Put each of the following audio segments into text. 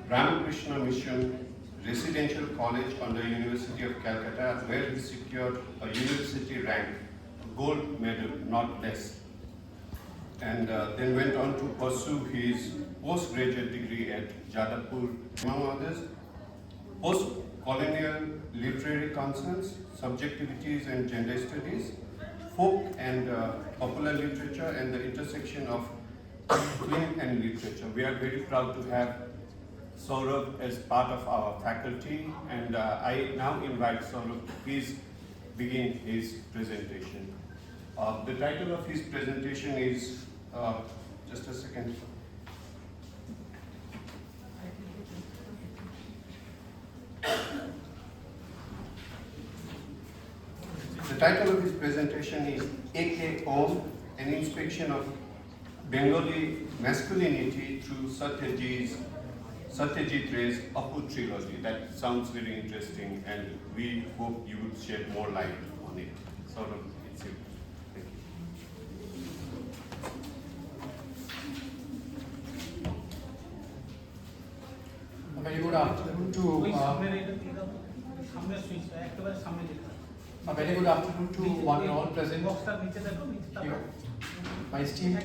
Ramakrishna Mission Residential College under University of Calcutta, where he secured a university rank, a gold medal, not less. And then went on to pursue his postgraduate degree at Jadavpur, among others, post-colonial literary concerns, subjectivities and gender studies, folk and popular literature, and the intersection of film and literature. We are very proud to have Saurabh as part of our faculty, and I now invite Saurabh to please begin his presentation. The title of his presentation is, just a second. The title of his presentation is A.K. Om, an inspection of Bengali masculinity through Satyajit Ray's Apu trilogy. That sounds very interesting, and we hope you would shed more light on it. Saurabh, it's you. Thank you. A very good afternoon to one and all present here. My esteemed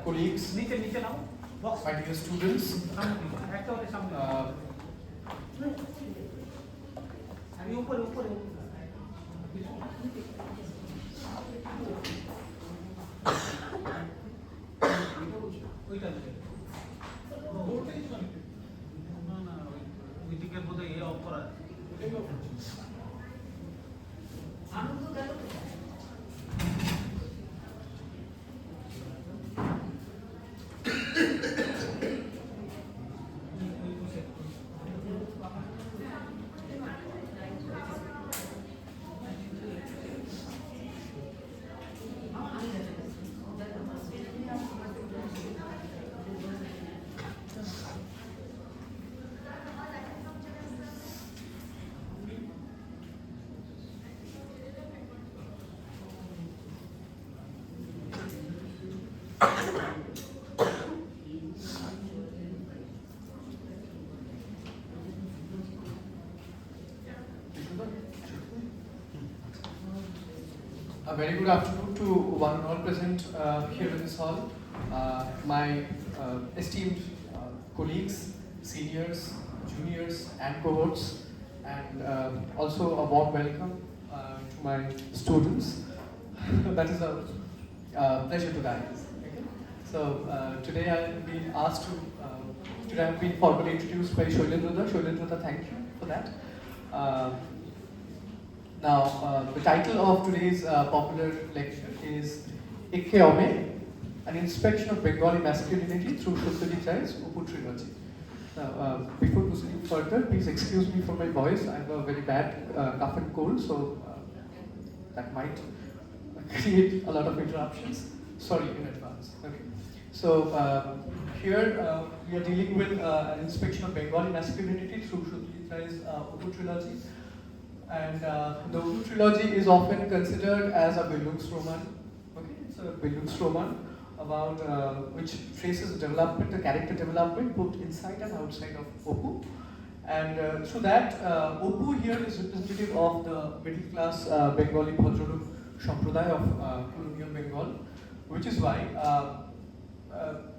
colleagues, my dear students, a very good afternoon to one and all present here in this hall. My esteemed colleagues, seniors, juniors, and cohorts, and also a warm welcome to my students. That is a pleasure to guys. Okay? So today I have been asked to. Today I have been formally introduced by Shoilendra. Shoilendra, thank you for that. Now, the title of today's popular lecture is Ikke Ome, an inspection of Bengali masculinity through Satyajit Ray's Apu trilogy. Now, before proceeding further, please excuse me for my voice. I have a very bad cough and cold, so that might create a lot of interruptions. Sorry in advance. Okay. So here we are dealing with an inspection of Bengali masculinity through Satyajit Ray's Apu trilogy. And the Apu trilogy is often considered as a Bildungsroman. Okay, it's a Bildungsroman about which traces development, the character development, both inside and outside of Apu. And through that, Apu here is representative of the middle class Bengali Bhadrolook Sampradaya of colonial Bengal, which is why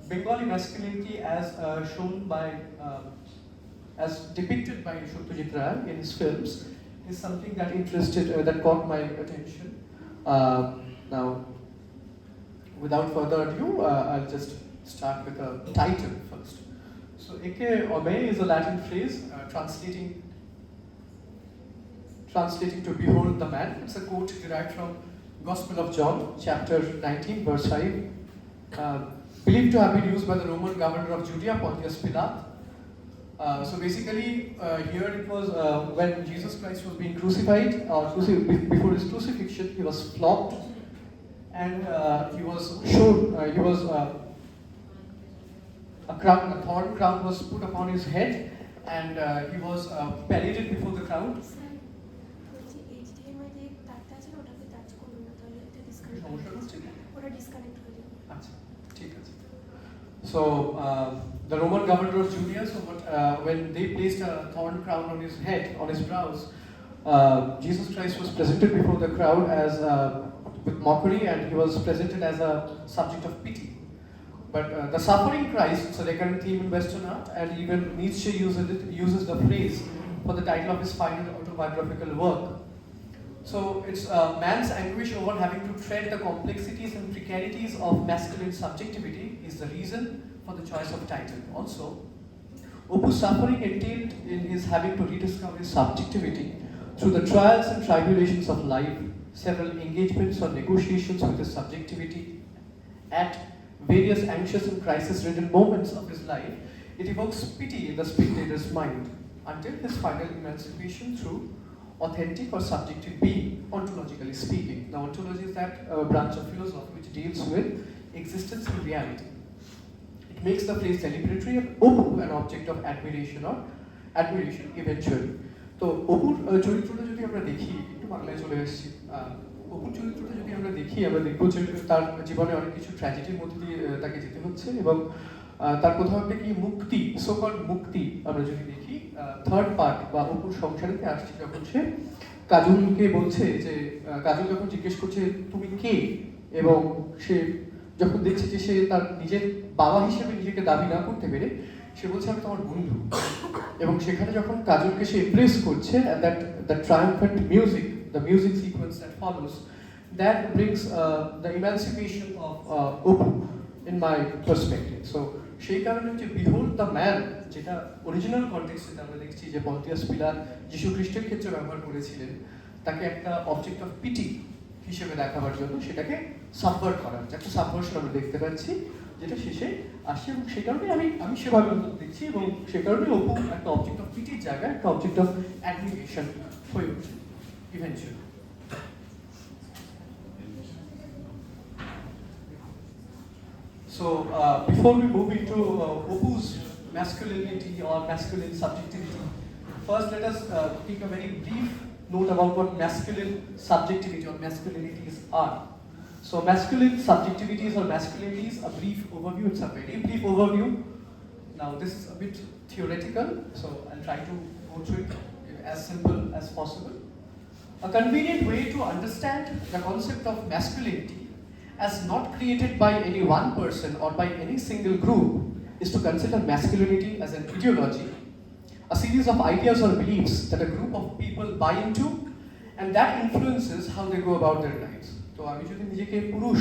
Bengali masculinity as shown by, as depicted by Satyajit Ray in his films, is something that that caught my attention. Now, without further ado, I'll just start with a title first. So, Ikke Ome is a Latin phrase translating to behold the man. It's a quote derived from Gospel of John, chapter 19, verse 5, believed to have been used by the Roman governor of Judea, Pontius Pilate. So basically, here it was when Jesus Christ was being crucified, or before his crucifixion, he was flogged, and he was shown, a thorn crown was put upon his head, and he was paraded before the crowd. So the Roman governor of Judea. So when they placed a thorn crown on his head, on his brows, Jesus Christ was presented before the crowd as with mockery, and he was presented as a subject of pity. But the suffering Christ, it's a recurrent theme in Western art, and even Nietzsche uses the phrase for the title of his final autobiographical work. So it's man's anguish over having to tread the complexities and precarities of masculine subjectivity is the reason for the choice of title. Also, Opu's suffering entailed in his having to rediscover his subjectivity through the trials and tribulations of life, several engagements or negotiations with his subjectivity, at various anxious and crisis-ridden moments of his life. It evokes pity in the spectator's mind until his final emancipation through authentic or subjective being, ontologically speaking. Now, ontology is that branch of philosophy which deals with existence and reality. It makes the phrase celebratory and Opu an object of admiration or admiration eventually. তো অপুর চরিত্রটা যদি আমরা দেখি, একটু বাংলায় চলে এসেছি, অপুর চরিত্রটা যদি আমরা দেখি, আমরা দেখবো যে তার জীবনে অনেক কিছু ট্র্যাজেডির মধ্যে দিয়ে তাকে যেতে হচ্ছে, এবং তার কোথাও একটা কি মুক্তি, সোকল মুক্তি আমরা যদি দেখি, থার্ড পার্ট বা অপুর সংসারেতে আসছে যখন সে কাজলকে বলছে যে, কাজল যখন জিজ্ঞেস করছে তুমি কে, এবং সে যখন দেখছে যে সে তার নিজের বাবা হিসেবে নিজেকে দাবি না করতে পেরে সে বলছে আমি তোমার বন্ধু, এবং সেখানে যখন কাজলকে সে ইমপ্রেস করছে, that the triumphant music, the music sequence that follows, that brings the emancipation of Apu in my perspective. So সেই কারণে হচ্ছে বিহোল্ড দ্য ম্যান, যেটা অরিজিনাল কনটেক্সটে আমরা দেখছি যে পন্টিয়াস পিলাত যীশু খ্রিস্টের ক্ষেত্রে ব্যবহার করেছিলেন, তাকে একটা অবজেক্ট অফ পিটি হিসেবে দেখাবার জন্য সেটাকে সাবভার্ট করা হচ্ছে, একটা সাবভার্সন আমরা দেখতে পাচ্ছি যেটা শেষে আসে, এবং সেই কারণে আমি সেভাবে দেখছি, এবং সে কারণে অপু একটা অবজেক্ট অফ পিটির জায়গায় একটা অবজেক্ট অফ অ্যাডমিরেশন হয়ে উঠছে eventually. So before we move into Opu's masculinity or masculine subjectivity, first let us take a very brief note about what masculine subjectivity or masculinities are. So masculine subjectivities or masculinities, a brief overview, it's a very brief overview. Now this is a bit theoretical, so I'll try to go through it as simple as possible. A convenient way to understand the concept of masculinity as not created by any one person or by any single group is to consider masculinity as an ideology, a series of ideas or beliefs that a group of people buy into and that influences how they go about their lives. তো আমি যদি নিজেকে পুরুষ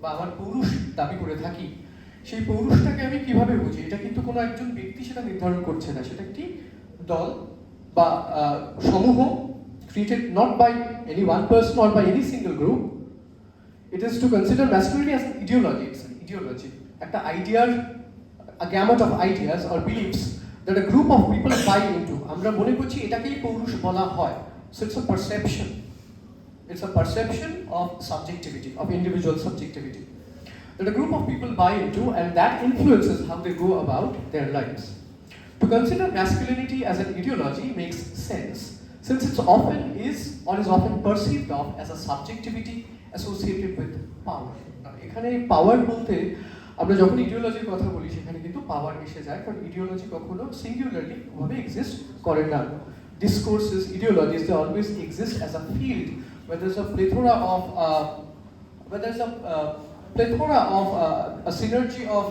বা আমার পুরুষ দাবি করে থাকি, সেই পুরুষটাকে আমি কিভাবে বুঝি? এটা কিন্তু কোনো একজন ব্যক্তি সেটা নির্ধারণ করছে না, সেটা একটি দল বা সমূহ, created not by any one person or by any single group. It is to consider masculinity as an ideology. It's an ideology, একটা আইডিয়ার, a gamut of ideas or beliefs that a group of people buy into. আমরা মনে করছি এটাকেই পৌরুষ বলা হয়. So it's a perception. It's a perception of subjectivity, of individual subjectivity, that a group of people buy into, and that influences how they go about their lives. To consider masculinity as an ideology makes sense, since it often is or is often perceived of as a subjectivity associated with power. এখানে পাওয়ার বলতে আমরা যখন ইডিওলজির কথা বলি সেখানে কিন্তু পাওয়ার এসে যায়, কারণ ইডিওলজি কখনো সিঙ্গুলারলি ভাবে এক্সিস্ট করে না। Discourses, ideologies, they always exist as a field where there's a plethora of a synergy of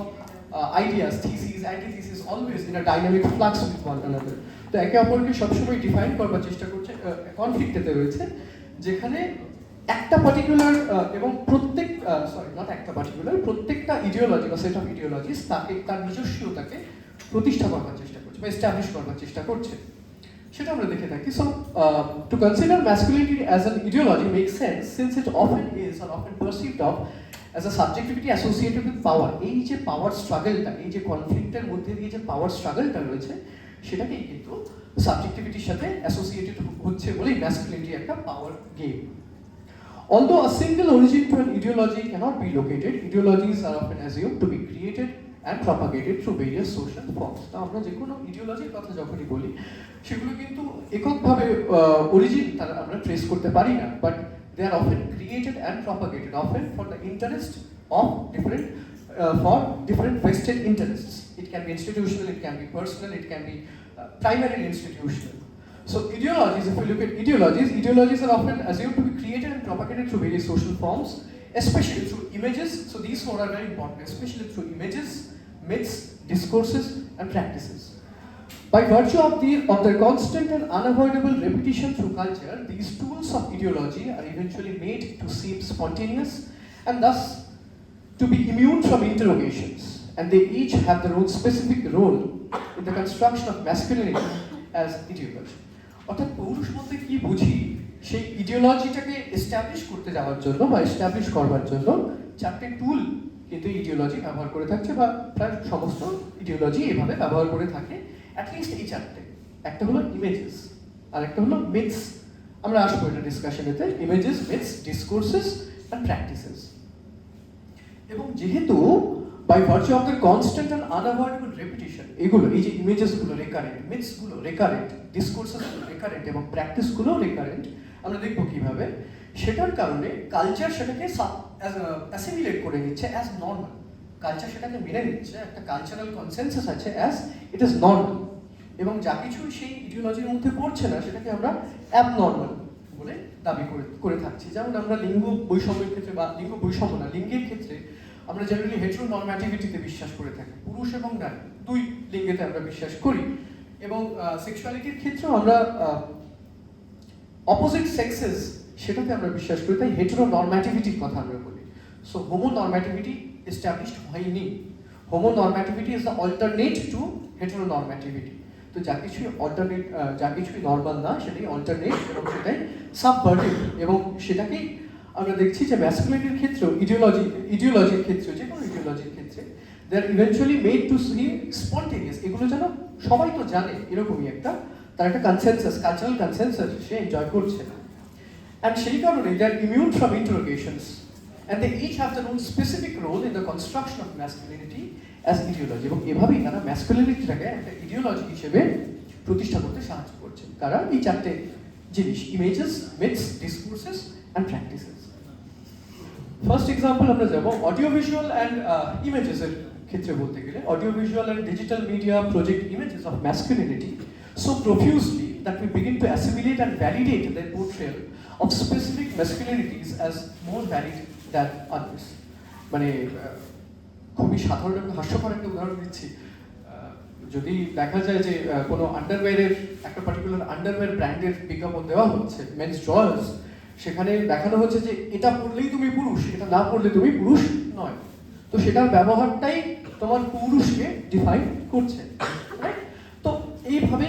ideas, theses, antitheses, always in a dynamic flux with one another. তো একে অপরকে সবসময় ডিফাইন করবার চেষ্টা করছে, কনফ্লিক্টেতে রয়েছে, যেখানে একটা পার্টিকুলার এবং প্রত্যেকটা ইডিওলজি বা সেট অফ ইডিওলজিস তাকে তার নিজস্বতাকে প্রতিষ্ঠা করবার চেষ্টা করছে বা এস্টাবলিশ করবার চেষ্টা করছে, সেটা আমরা দেখে থাকি। So to consider masculinity as an ideology makes sense, since it often is or often perceived of as a subjectivity associated with power. এই যে পাওয়ার স্ট্রাগলটা, এই যে কনফ্লিক্টের মধ্যে দিয়ে যে পাওয়ার স্ট্রাগলটা রয়েছে, সেটাকেই কিন্তু সাবজেক্টিভিটির সাথে অ্যাসোসিয়েটেড হচ্ছে বলেই ম্যাসকুলিনিটি একটা পাওয়ার game. Although a single origin to an ideology cannot be located, ideologies are often assumed to be created and propagated through various social forms. তা আমরা যে কোনো ইডিওলজির কথা যখনই বলি, সেগুলো কিন্তু এককভাবে অরিজিন তারা আমরা ট্রেস করতে পারি না, but they are often created and propagated, often for the interest of different vested interests It can be institutional, it can be personal, it can be primarily institutional. So ideologies, if we look at ideologies are often assumed to be created and propagated through various social forms, especially through images. So these four are very important, especially through images, myths, discourses, and practices. By virtue of their constant and unavoidable repetition through culture, these tools of ideology are eventually made to seem spontaneous and thus to be immune from interrogations. And they each have their own specific role in the construction of masculinity as ideology. অর্থাৎ পৌরুষ বলতে কি বুঝি সেই ইডিওলজিটাকে establish করতে যাওয়ার জন্য বা establish করবার জন্য চারটে টুল কিন্তু ইডিওলজি ব্যবহার করে থাকছে বা প্রায় সমস্ত ইডিওলজি এভাবে ব্যবহার করে থাকে অ্যাটলিস্ট এই চারটে একটা হলো ইমেজেস আর একটা হলো মিথস আমরা আসবো এটা ডিসকাশনেতে images myths discourses and practices এবং যেহেতু by virtue of the constant and unavoidable repetition এগুলো এই যে ইমেজেসগুলো রেকারেন্ট মিথসগুলো রেকারেন্ট ডিসকোর্সেসগুলো রেকারেন্ট এবং প্র্যাকটিসগুলো রেকারেন্ট আমরা দেখবো কিভাবে সেটার কারণে কালচার সেটাকে অ্যাসিমিলেট করে নিচ্ছে অ্যাজ নর্মাল কালচার সেটাকে মেনে নিচ্ছে একটা কালচারাল কনসেনসাস আছে অ্যাজ ইট ইজ নর্মাল এবং যা কিছু সেই ইডিওলজির মধ্যে পড়ছে না সেটাকে আমরা অ্যাবনর্মাল বলে দাবি করে থাকছি যেমন আমরা লিঙ্গ বৈষম্যের ক্ষেত্রে বা লিঙ্গ বৈষম্য না লিঙ্গের ক্ষেত্রে আমরা জেনারেলি হেটেরোনর্ম্যাটিভিটিতে বিশ্বাস করে থাকি পুরুষ এবং নারী দুই লিঙ্গেতে আমরা বিশ্বাস করি এবং সেক্সুয়ালিটির ক্ষেত্রেও আমরা অপোজিট সেক্সেস সেটাতে আমরা বিশ্বাস করি তাই হেটেরোনর্ম্যাটিভিটির কথা আমরা বলি সো হোমোনর্ম্যাটিভিটি এস্টাবলিশড হয়নি হোমোনর্ম্যাটিভিটি ইজ দ্য অল্টারনেট টু হেটেরোনর্ম্যাটিভিটি তো যা কিছুই অল্টারনেট যা কিছুই নর্মাল না সেটাই অল্টারনেট এবং সেটাই সাবভার্টিভ এবং সেটাকেই আমরা দেখছি যে ম্যাসকুলিনিটির ক্ষেত্রেও ইডিওলজির ক্ষেত্রে যে কোনো ইডিওলজির ক্ষেত্রে they are eventually made to seem spontaneous এগুলো যেন সবাই তো জানে এরকমই একটা তার একটা কনসেনসাস কালচারাল কনসেনসাস সে এনজয় করছে অ্যান্ড সেই কারণে they are immune from interrogations and they each have their own specific role in the construction of masculinity as ideology এবং এভাবেই তারা ম্যাসকুলিনিটিটাকে একটা ইডিওলজি হিসেবে প্রতিষ্ঠা করতে সাহায্য করছে কারণ এই চারটে জিনিস images myths discourses and practices first example আমরা যাব অডিও ভিজুয়াল অ্যান্ড ইমেজেসের ক্ষেত্রে বলতে গেলে audio visual and digital media project images of masculinity so profusely that we begin to assimilate and validate their portrayal of specific masculinities as more valid than others. মানে খুবই সাধারণ এবং হাস্যকর একটা উদাহরণ দিচ্ছি যদি দেখা যায় যে কোনো আন্ডারওয়্যারের একটা পার্টিকুলার আন্ডারওয়্যার ব্র্যান্ডের বিজ্ঞাপন দেওয়া হচ্ছে মেন্স ড্রয়ার্স সেখানে দেখানো হচ্ছে যে এটা পরলেই তুমি পুরুষ এটা না পরলে তুমি পুরুষ নয় তো সেটার ব্যবহারটাই তোমার পুরুষকে ডিফাইন করছে তো এইভাবে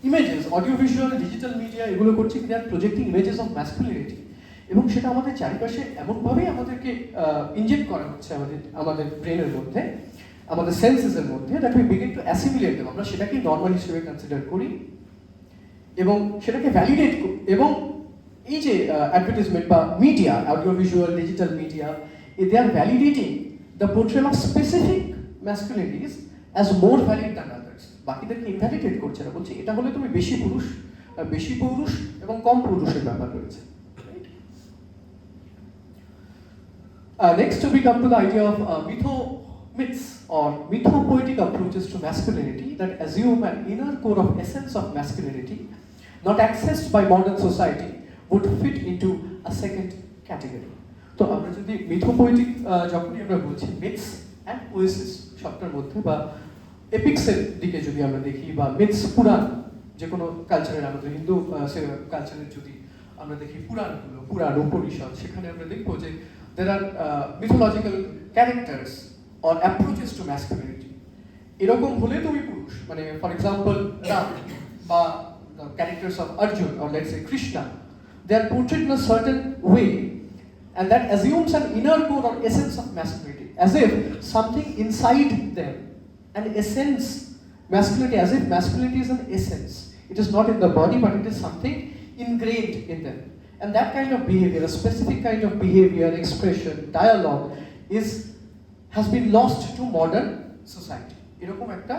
images audio visual digital media এগুলো করছে দে আর প্রজেক্টিং ইমেজেস অফ ম্যাসকুলিনিটি এবং সেটা আমাদের চারিপাশে এমনভাবেই আমাদেরকে ইনজেক্ট করা হচ্ছে আমাদের ব্রেনের মধ্যে আমাদের সেন্সেসের মধ্যে that we begin to assimilate them আমরা সেটাকে নর্মাল হিসেবে কনসিডার করি এবং সেটাকে ভ্যালিডেট করি এবং এই যে অ্যাডভার্টাইজমেন্ট বা media audio visual digital media they are validating the portrayal of specific masculinities as more valid than others বাকিদেরকে ইনভ্যালিডেট করছে না বলছে এটা হলে তুমি বেশি পৌরুষ এবং কম পৌরুষের ব্যাপার রয়েছে next we come to the idea of myths or mythopoetic approaches to masculinity that assume an inner core of essence of masculinity not accessed by modern society would fit into a second category তো আমরা যদি মিথোপোয়েটিক যখনই আমরা বলছি myths and পোয়েসিস শব্দের মধ্যে বা এপিক্সের দিকে যদি আমরা দেখি বা মিথস পুরাণ যে কোনো কালচারের আমাদের হিন্দু কালচারের যদি আমরা দেখি পুরাণ উপনিষদ সেখানে আমরা দেখবো যে there are mythological characters or approaches to masculinity এরকম হলে তুমি পুরুষ মানে ফর এক্সাম্পল রাম বা the characters of Arjun or let's say Krishna they are portrayed in a certain way and that assumes an inner core or essence of masculinity as if something inside them an essence masculinity as if masculinity is an essence it is not in the body but it is something ingrained in them and that kind of behavior a specific kind of behavior expression dialogue has been lost to modern society এরকম একটা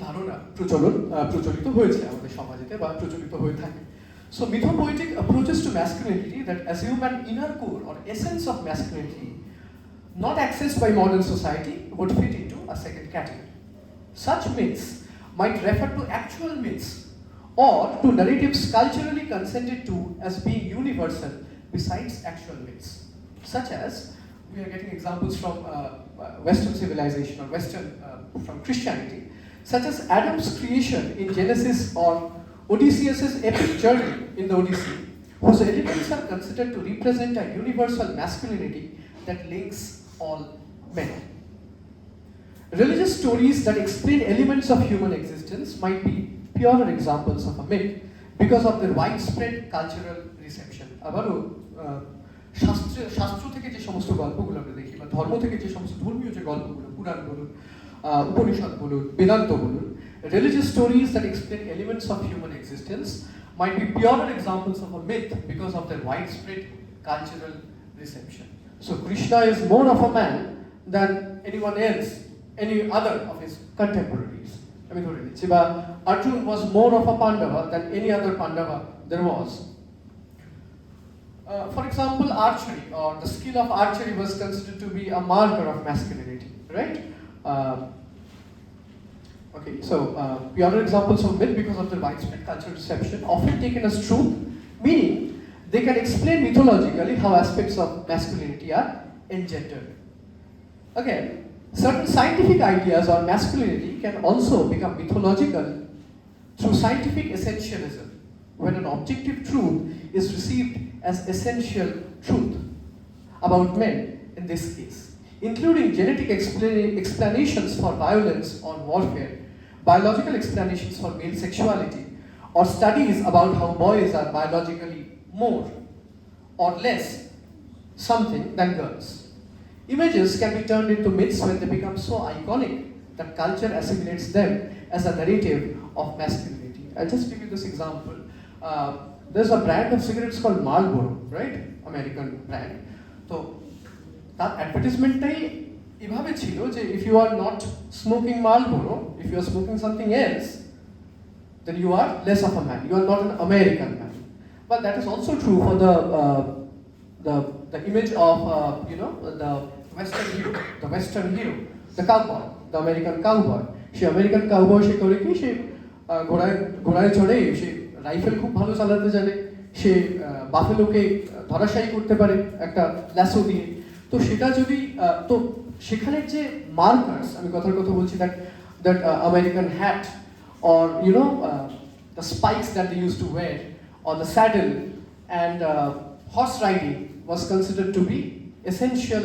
ধারণা প্রচলিত হয়েছে আমাদের সমাজেতে বা প্রচলিত হয়ে থাকে so mythopoetic approaches to masculinity that assume an inner core or essence of masculinity not accessed by modern society would fit into a second category. Such myths might refer to actual myths or to narratives culturally consented to as being universal besides actual myths, such as, we are getting examples from Western civilization or from Christianity, such as Adam's creation in Genesis or Odysseus' epic journey in the Odyssey, whose elements are considered to represent a universal masculinity that links all men. Religious stories that explain elements of human existence might be purer examples of a myth because of their widespread cultural reception. আবারও শাস্ত্র থেকে যে সমস্ত গল্পগুলো আমরা দেখি বা ধর্ম থেকে যে সমস্ত ধর্মীয় যে গল্পগুলো, পুরাণ বলুন, উপনিষদ বলুন, বেদান্ত বলুন, religious stories that explain elements of human existence might be purer examples of a myth because of their widespread cultural reception. So Krishna is more of a man than anyone else, any other of his contemporaries. আমি ধরে নিচ্ছি, বা Arjun was more of a Pandava than any other Pandava there was. For example, archery or the skill of archery was considered to be a marker of masculinity, right? Okay, so purer examples of myth because of the widespread cultural reception, often taken as truth, meaning they can explain mythologically how aspects of masculinity are engendered. Again, certain scientific ideas on masculinity can also become mythological through scientific essentialism, when an objective truth is received as essential truth about men in this case, including genetic explanations for violence or warfare, biological explanations for male sexuality, or studies about how boys are biologically more or less something than girls. Images can be turned into myths when they become so iconic that culture assimilates them as a narrative of masculinity. I'll just give you this example. There's a brand of cigarettes called Marlboro, right? American brand. So that advertisementটাই এভাবে ছিল যে if you are not smoking Marlboro, if you are smoking something else, then you are less of a man. You are not an American man. But that is also true for the image of the Western hero, the cowboy, the American cowboy. সে American cowboy সে করে কি, সে ঘোড়ায় চড়ে, সে rifle খুব ভালো চালাতে জানে, সে বাফেলোকে ধরাশায়ী করতে পারে একটা ল্যাসো দিয়ে। তো সেটা যদি তো সেখানের যে মার্কার্স, আমি কথার কথা বলছি, that American hat or the spikes that they used to wear or the saddle and horse riding was considered to be essential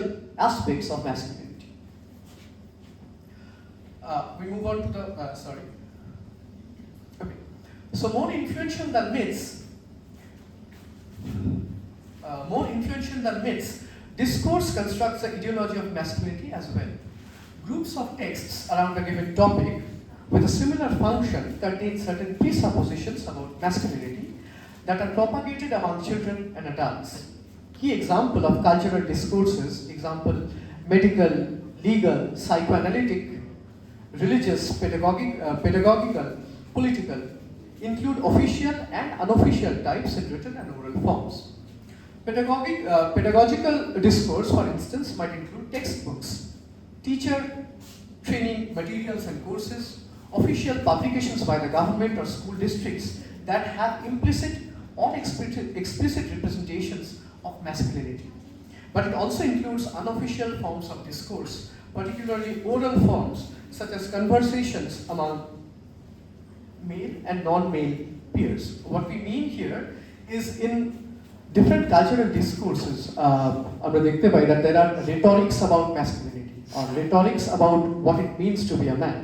aspects of masculinity. We move on to the okay. So more influential than myths, discourse constructs the ideology of masculinity as well. Groups of texts around a given topic with a similar function contain certain presuppositions about masculinity that are propagated among children and adults. Key example of cultural discourses, example medical, legal, psychoanalytic, religious, pedagogical, political, include official and unofficial types in written and oral forms. Pedagogical discourse, for instance, might include textbooks, teacher training materials and courses, official publications by the government or school districts that have implicit or explicit representations of masculinity. But it also includes unofficial forms of discourse, particularly oral forms such as conversations among male and non-male peers. What we mean here is in different cultural discourses, আমরা দেখতে পাই that there are rhetorics about masculinity, or rhetorics about what it means to be a man,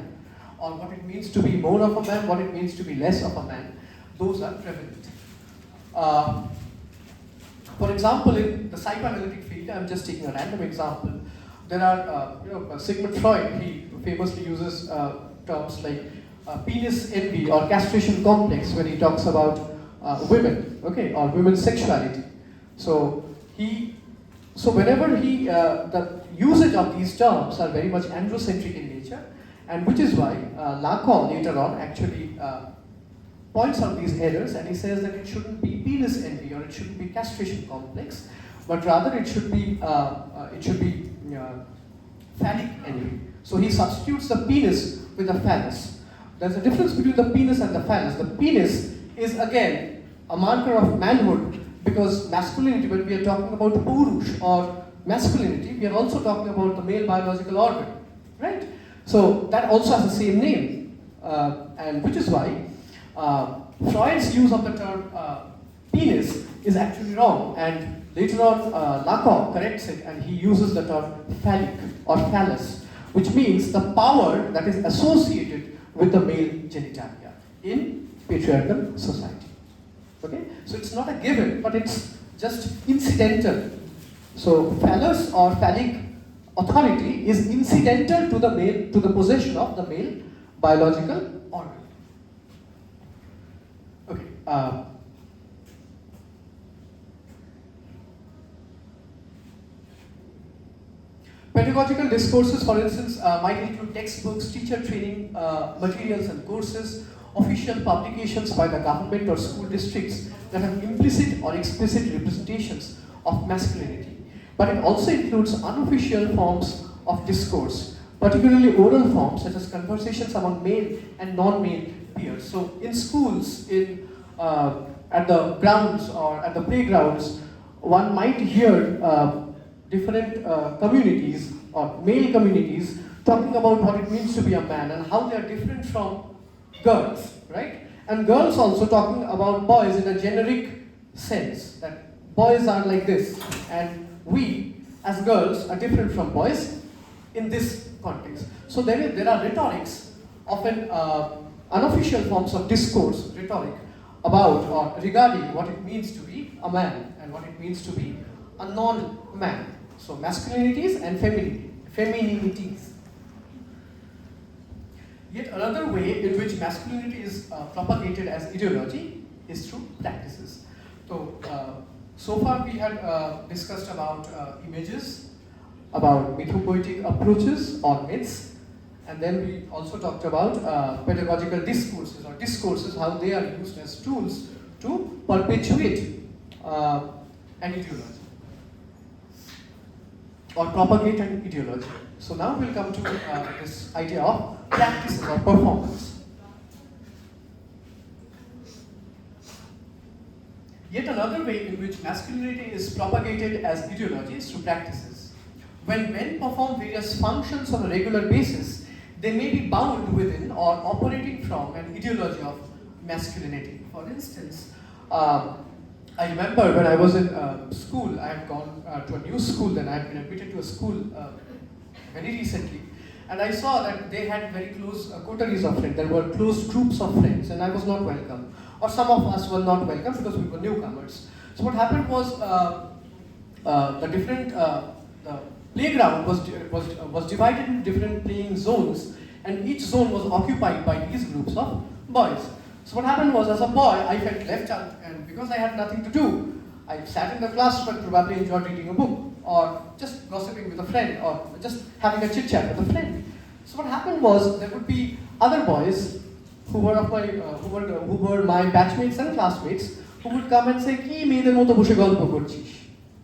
or what it means to be more of a man, what it means to be less of a man. Those are prevalent. For example, in the psychoanalytic field, I'm just taking a random example. There are, Sigmund Freud, he famously uses terms like penis envy or castration complex when he talks about women, okay, or women's sexuality. So whenever the usage of these terms are very much androcentric in nature, and which is why Lacan later on actually points out these errors, and he says that it shouldn't be penis envy or it shouldn't be castration complex, but rather it should be phallic enemy. So he substitutes the penis with the phallus. There's a difference between the penis and the phallus. The penis is again a marker of manhood, because masculinity, when we are talking about purush or masculinity, we are also talking about the male biological organ, right? So that also has the same name, and which is why Freud's use of the term penis is actually wrong, and later on Lacan corrects it and he uses the term phallic or phallus, which means the power that is associated with the male genitalia in patriarchal society. Okay, so it's not a given, but it's just incidental. So phallus or phallic authority is incidental to the male, to the possession of the male biological organ. Okay. Pedagogical discourses, for instance, might include textbooks, teacher training materials and courses, official publications by the government or school districts that have implicit or explicit representations of masculinity. But it also includes unofficial forms of discourse, particularly oral forms such as conversations among male and non-male peers. So in schools, at the grounds or at the playgrounds, one might hear different communities or male communities talking about what it means to be a man and how they are different from girls, right? And girls also talking about boys in a generic sense, that boys are like this and we as girls are different from boys in this context. So there are rhetorics, often unofficial forms of discourse, rhetoric, about or regarding what it means to be a man and what it means to be a non-man. So masculinities and femininities. Yet another way in which masculinity is propagated as ideology is through practices. So far we had discussed about images, about mythopoetic approaches or myths, and then we also talked about pedagogical discourses, how they are used as tools to perpetuate an ideology or propagate an ideology. So now we'll come to this idea of practices or performance. Yet another way in which masculinity is propagated as ideology is through practices. When men perform various functions on a regular basis, they may be bound within or operating from an ideology of masculinity. For instance, I remember when I was in school, I had gone to a new school, then I had been admitted to a school very recently, and I saw that they had very close coteries of friends. There were close groups of friends, and I was not welcome, or some of us were not welcome because we were newcomers. So what happened was the playground was divided into different playing zones, and each zone was occupied by these groups of boys. So what happened was, as a boy, I felt left out, and because I had nothing to do, I sat in the class but probably enjoyed reading a book, or just gossiping with a friend, or just having a chit chat with a friend. So what happened was, there would be other boys who were my batchmates and classmates who would come and say, "Ki meder moto boshe golpo korchish."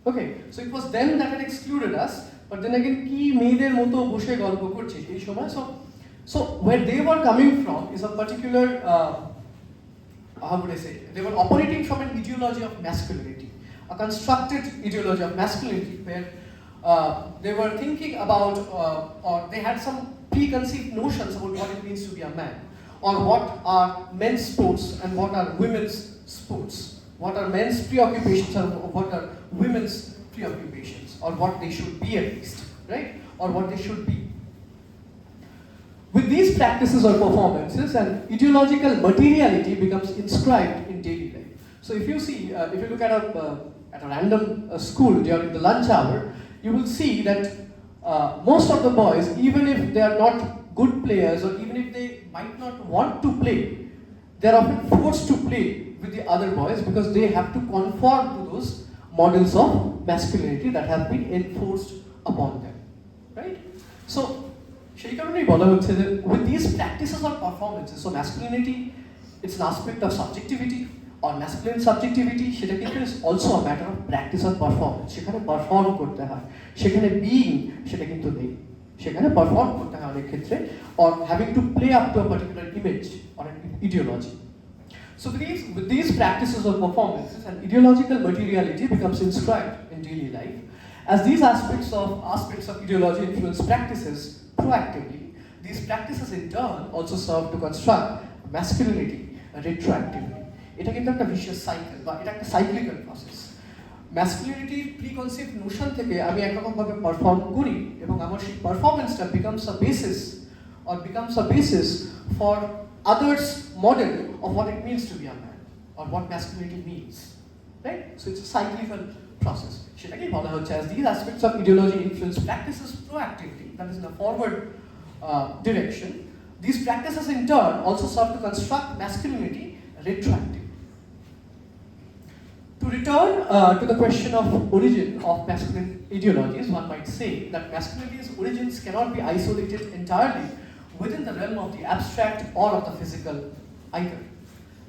Okay, so it was them that had excluded us, but then again, "Ki meder moto boshe golpo korchish." এই সময়, so where they were coming from is a particular how would I say? They were operating from an ideology of masculinity, a constructed ideology of masculinity, where they were thinking about, or they had some preconceived notions about what it means to be a man, or what are men's sports and what are women's sports, what are men's preoccupations and what are women's preoccupations, or what they should be at least, right? Or what they should be. With these practices or performances, an ideological materiality becomes inscribed in daily life. So if you see, if you look at a random school during the lunch hour, you will see that most of the boys, even if they are not good players, or even if they might not want to play, they are often forced to play with the other boys because they have to conform to those models of masculinity that have been enforced upon them, right? So সেই কারণেই বলা হচ্ছে যে with these practices or performances, so masculinity, it's an aspect of subjectivity, or masculine subjectivity সেটা কিন্তু is also a matter of practice or performance. সেখানে perform করতে হয়, সেখানে বিইং সেটা কিন্তু নেই, সেখানে পারফর্ম করতে হয় অনেক ক্ষেত্রে, or having to play up to a particular image or an ideology. So with these practices or performances, an ideological materiality becomes inscribed in daily life, as these aspects of ideology influence practices proactively. These practices in turn also serve to construct masculinity retroactively. এটা কিন্তু একটা vicious cycle বা এটা একটা cyclical process. Masculinity preconceived notion থেকে আমি একরকমভাবে perform করি এবং আমার সেই পারফরমেন্সটা becomes a basis for others' model of what it means to be a man or what masculinity means, right? So it's a cyclical process. সেটাকেই বলা হচ্ছে as these aspects of ideology influence practices proactively, that is in a forward direction. These practices in turn also serve to construct masculinity retroactively. To return to the question of origin of masculine ideologies, one might say that masculinity's origins cannot be isolated entirely within the realm of the abstract or of the physical either.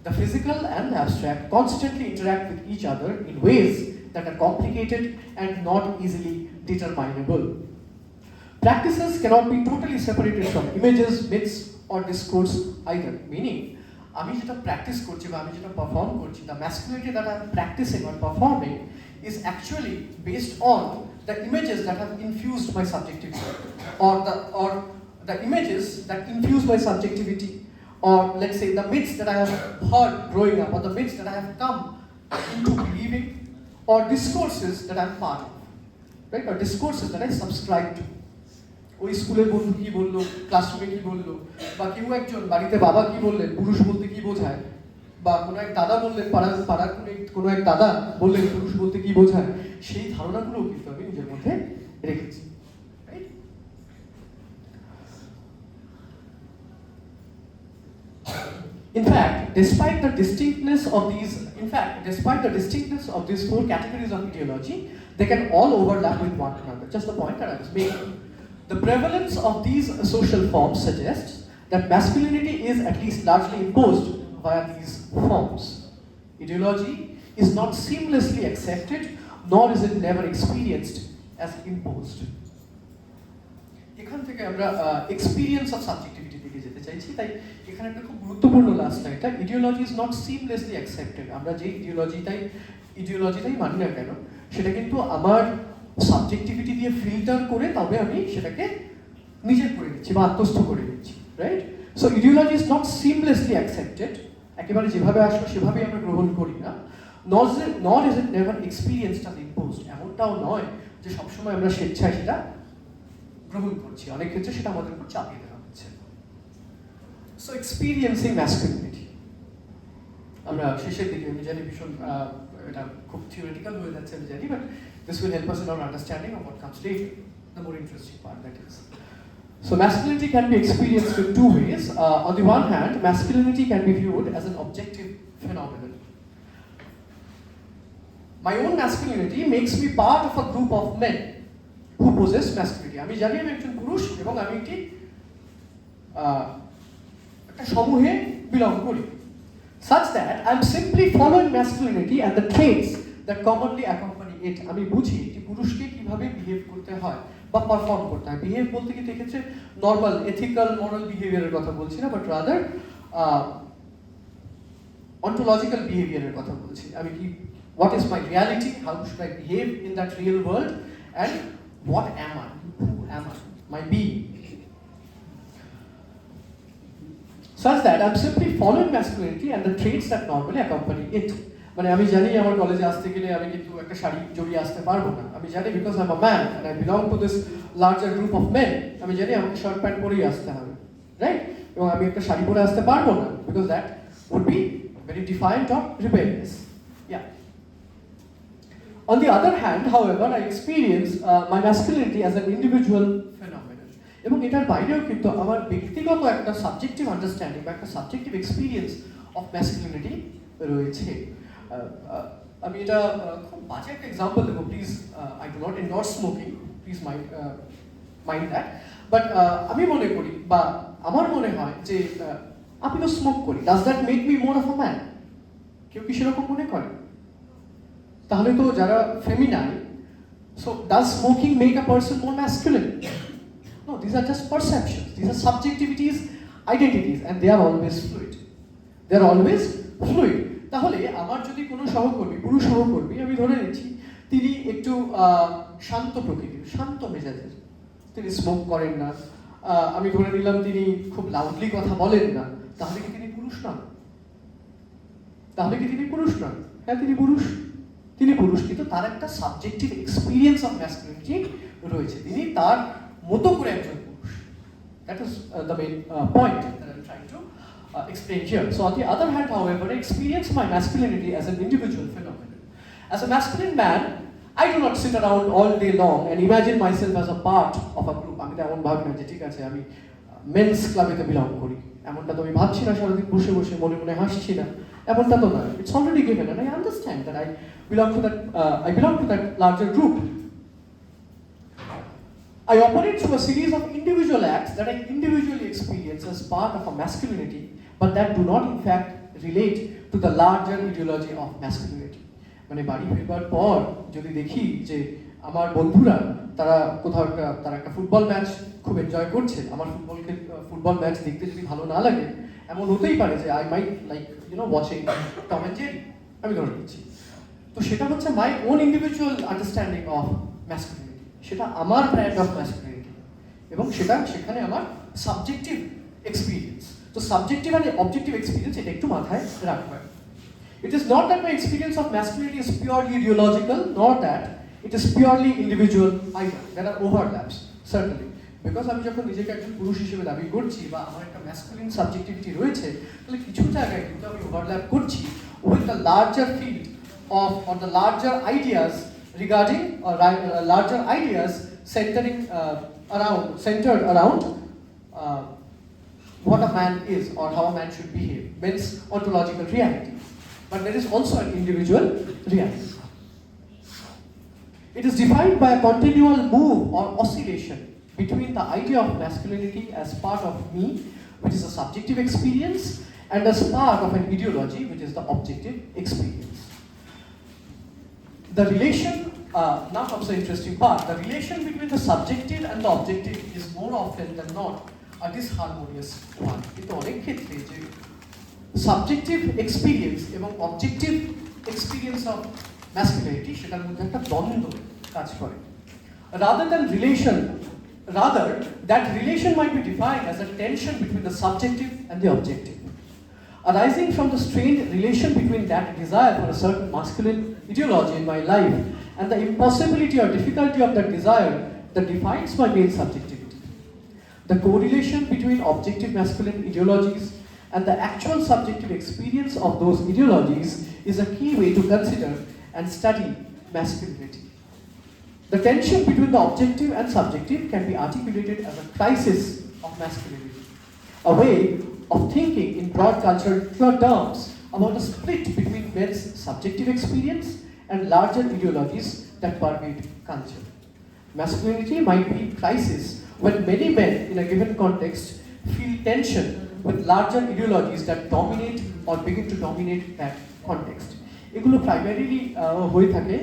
The physical and the abstract constantly interact with each other in ways that are complicated and not easily determinable. Practices cannot be totally separated from images, myths, or discourse either, meaning আমি যেটা practice করছি বা আমি যেটা perform করছি, the masculinity that I'm practicing or performing is actually based on the images that have infused my subjectivity, or the images that infuse my subjectivity, or let's say the myths that I have heard growing up, or the myths that I have come into believing, or discourses that I'm part of, right? Or discourses that I subscribe to. ওই স্কুলের বন্ধু কি বললো, ক্লাসরুমে কি বললো, বা কেউ একজন বাড়িতে বাবা কি বললেন, পুরুষ বলতে কি বোঝায়, বা কোনো এক দাদা বললেন, পাড়ার কোনো এক দাদা বললেন পুরুষ বলতে কি বোঝায়, সেই ধারণাগুলোও কিন্তু আমি নিজের মধ্যে রেখেছি, right? In fact, despite the distinctness of these four categories of ideology, they can all overlap with one another. Just the point that I was making. The prevalence of these social forms suggests that masculinity is at least largely imposed via these forms. Ideology is not seamlessly accepted, nor is it never experienced as imposed. এখান থেকে আমরা experience of subjectivity দিকে যেতে চাইছি, তাই এখানে একটা খুব গুরুত্বপূর্ণ লাস্ট লাইনটা, ideology is not seamlessly accepted. আমরা যে ইডিওলজিটাই মানি না কেন, সেটা কিন্তু আমার সাবজেক্টিভিটি দিয়ে ফিল্টার করে তবে আমি সেটাকে নিজের করে নিচ্ছি বা আত্মস্থ করে নিচ্ছি, right? So ideology is not seamlessly accepted, একেবারে যেভাবে আসলো সেভাবেই আমরা গ্রহণ করি না, not is it never experienced as imposed, এমনটাও নয় যে সবসময় আমরা স্বেচ্ছায় সেটা গ্রহণ করছি, অনেক ক্ষেত্রে সেটা আমাদের উপর চাপিয়ে দেওয়া হচ্ছে। সো এক্সপিরিয়েন্সিং ম্যাসকুলিনিটি, আমরা শেষের দিকে আমি জানি ভীষণ এটা খুব থিওরিটিক্যাল হয়ে যাচ্ছে আমি জানি, but this will help us in our understanding of what comes later, the more interesting part that is. So masculinity can be experienced in two ways. On the one hand, masculinity can be viewed as an objective phenomenon. My own masculinity makes me part of a group of men who possess masculinity. আমি জানি আমি একজন পুরুষ এবং আমি একটা সমূহে belong করি, such that I'm simply following masculinity and the traits that commonly accompany it. আমি বুঝি যে পুরুষকে কিভাবে বিহেভ করতে হয় বা পারফর্ম করতে হয়। বিহেভ বলতে কিন্তু এক্ষেত্রে নর্মাল এথিক্যাল মরাল বিহেভিয়ারের কথা বলছি না, বাট রাদার অন্টোলজিক্যাল বিহেভিয়ারের কথা বলছি। আমি কি, what is my reality, how should I behave in that real world, and what am I, who am I, my being, such that I'm simply following masculinity and the traits that normally accompany it. মানে আমি জানি আমার কলেজে আসতে গেলে আমি কিন্তু একটা শাড়ি জড়িয়ে আসতে পারবো না, আমি জানি because I am a man and I belong to this larger group of men, আমি জানি আমাকে শার্ট প্যান্ট পরেই আসতে হবে, রাইট? এবং আমি একটা শাড়ি পরে আসতে পারবো না because that would be very defined or rebellious. Yeah. On the other hand, however, I experience my masculinity as an individual phenomenon. এবং এটার বাইরেও কিন্তু আমার ব্যক্তিগত একটা সাবজেক্টিভ আন্ডারস্ট্যান্ডিং বা একটা সাবজেক্টিভ এক্সপিরিয়েন্স অফ ম্যাসকুলিনিটি রয়েছে। আমি এটা খুব বাজে একটা এক্সাম্পল দেবো, please I do not endorse smoking, please mind that, but আমি মনে করি বা আমার মনে হয় যে আমি তো স্মোক করি, does that make me more of a man? কেউ কি সেরকম মনে করে? তাহলে তো যারা feminine, so does smoking make a person more masculine? No, these are just perceptions. These are subjectivities, identities, and they are always fluid. They are always fluid. তাহলে আমার যদি কোনো সহকর্মী, পুরুষ সহকর্মী, আমি ধরে নিচ্ছি তিনি একটু শান্ত প্রকৃতির, শান্ত মেজাজের, তিনি স্মোক করেন না, আমি ধরে নিলাম তিনি খুব লাউডলি কথা বলেন না, তাহলে কি তিনি পুরুষ নন? তাহলে কি তিনি পুরুষ নন? হ্যাঁ, তিনি পুরুষ। তিনি পুরুষ, কিন্তু তার একটা সাবজেক্টিভ এক্সপিরিয়েন্স অফ ম্যাসকুলিনিটি রয়েছে, তিনি তার মতো করে একজন পুরুষ। That is the main point that I am trying to explain here. So on the other hand, however, I experience my masculinity as an individual phenomenon. As a masculine man, I do not sit around all day long and imagine myself as a part of a group. আমি তেমন ভাবি না যে ঠিক আছে আমি men's ক্লাবেতে belong করি, এমনটা তো আমি ভাবছি না সারাদিন বসে বসে মনে মনে হাসছি না, এমনটা তো নয়। It's already given and I understand that I belong to that larger group. I operate through a series of individual acts that I individually experience as part of a masculinity, but that do not in fact relate to the larger ideology of masculinity. মানে বাড়ি ফেরবার পর যদি দেখি যে আমার বন্ধুরা তারা কোথাও তারা একটা ফুটবল ম্যাচ খুব এনজয় করছে, আমার ফুটবল ম্যাচ দেখতে যদি ভালো না লাগে, এমন হতেই পারে যে I might like watching Tom and Jerry, আমি ধরে নিচ্ছি। তো সেটা হচ্ছে my own individual understanding of masculinity, সেটা আমার ব্র্যান্ড অফ ম্যাসকুলিনিটি, এবং সেখানে আমার সাবজেক্টিভ এক্সপিরিয়েন্স। তো সাবজেক্টিভ আর অবজেক্টিভ এক্সপিরিয়েন্স এটা একটু মাথায় রাখবেন। It is not that my experience of masculinity is purely ideological, nor that it is purely individual either. There are overlaps, certainly. Because আমি যখন নিজেকে একজন পুরুষ হিসেবে দাবি করছি বা আমার একটা ম্যাসকুলিন সাবজেক্টিভিটি রয়েছে, তাহলে কিছু জায়গায় কিন্তু আমি ওভারল্যাপ করছি with the larger field of or the larger ideas regarding or larger ideas centered around what a man is or how a man should behave, men's ontological reality. But there is also an individual reality. It is defined by a continual move or oscillation between the idea of masculinity as part of me, which is a subjective experience, and as part of an ideology, which is the objective experience. The relation, now comes the interesting part, the relation between the subjective and the objective is more often than not a disharmonious one. কিন্তু অনেক ক্ষেত্রে যে subjective experience এবং objective experience of masculinity সেটার মধ্যে একটা দ্বন্দ্ব কাজ করে। Rather, that relation might be defined as a tension between the subjective and the objective, arising from the strained relation between that desire for a certain masculine ideology in my life and the impossibility or difficulty of that desire that defines my main subjectivity. The correlation between objective masculine ideologies and the actual subjective experience of those ideologies is a key way to consider and study masculinity. The tension between the objective and subjective can be articulated as a crisis of masculinity, a way of thinking in broad cultural terms about a split between men's subjective experience and larger ideologies that pervade culture. Masculinity might be crisis when many men in a given context feel tension with larger ideologies that dominate or begin to dominate that context. এগুলো primarily হয়ে থাকে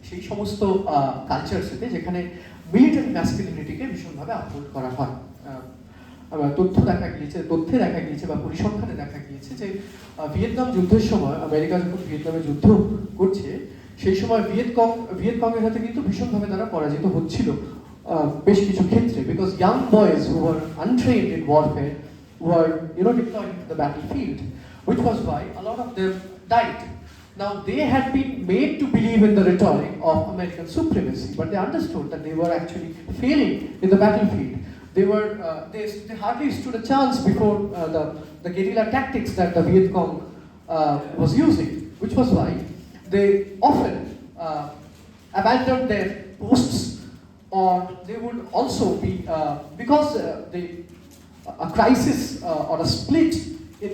সেই সমস্ত কালচারসেতে যেখানে military ম্যাসকুলিনিটিকে ভীষণভাবে uphold করা হয়। তথ্যে দেখা গিয়েছে বা পরিসংখ্যানে দেখা গিয়েছে যে ভিয়েতনাম যুদ্ধের সময় আমেরিকা যখন ভিয়েতনামে যুদ্ধ করছে সেই সময় ভিয়েতকংয়ের হাতে কিন্তু ভীষণভাবে তারা পরাজিত হচ্ছিল বেশ কিছু ক্ষেত্রে, because young boys who were untrained in warfare were deployed into the battlefield, which was why a lot of them died. Now they had been made to believe in the rhetoric of American supremacy, but they understood that they were actually failing in the battlefield. They hardly stood a chance before the guerrilla tactics that the Viet Cong was using, which was why they often abandoned their posts, or they would also be because a crisis or a split in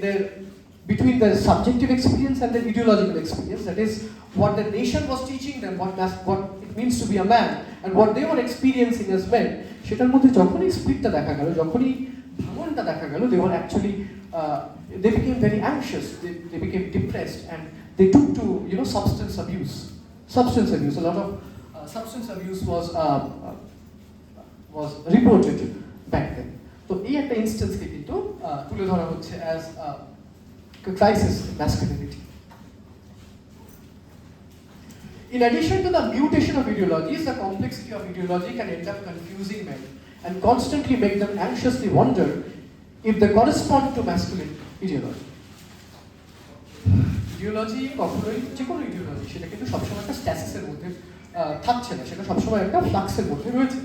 between their subjective experience and their ideological experience, that is what the nation was teaching them, what it means to be a man, and what they were experiencing as men, সেটার মধ্যে যখনই স্প্লিটটা দেখা গেল, যখনই ভাঙনটা দেখা গেল, they were actually they became very anxious, they became depressed, and they took to substance abuse. Substance abuse. A lot of substance abuse was reported back then. তো এই একটা ইনস্টেন্সকে কিন্তু তুলে ধরা হচ্ছে as crisis masculinity. In addition to the mutation of ideologies, the complexity of ideology can end up confusing men and constantly make them anxiously wonder if they correspond to masculine ideology. Ideology, কখনোই যে কোনো ideology সেটা কিন্তু সবসময় একটা স্ট্যাসিসের মধ্যে থাকছে না, সেটা সবসময় একটা ফ্লাক্সের মধ্যে রয়েছে।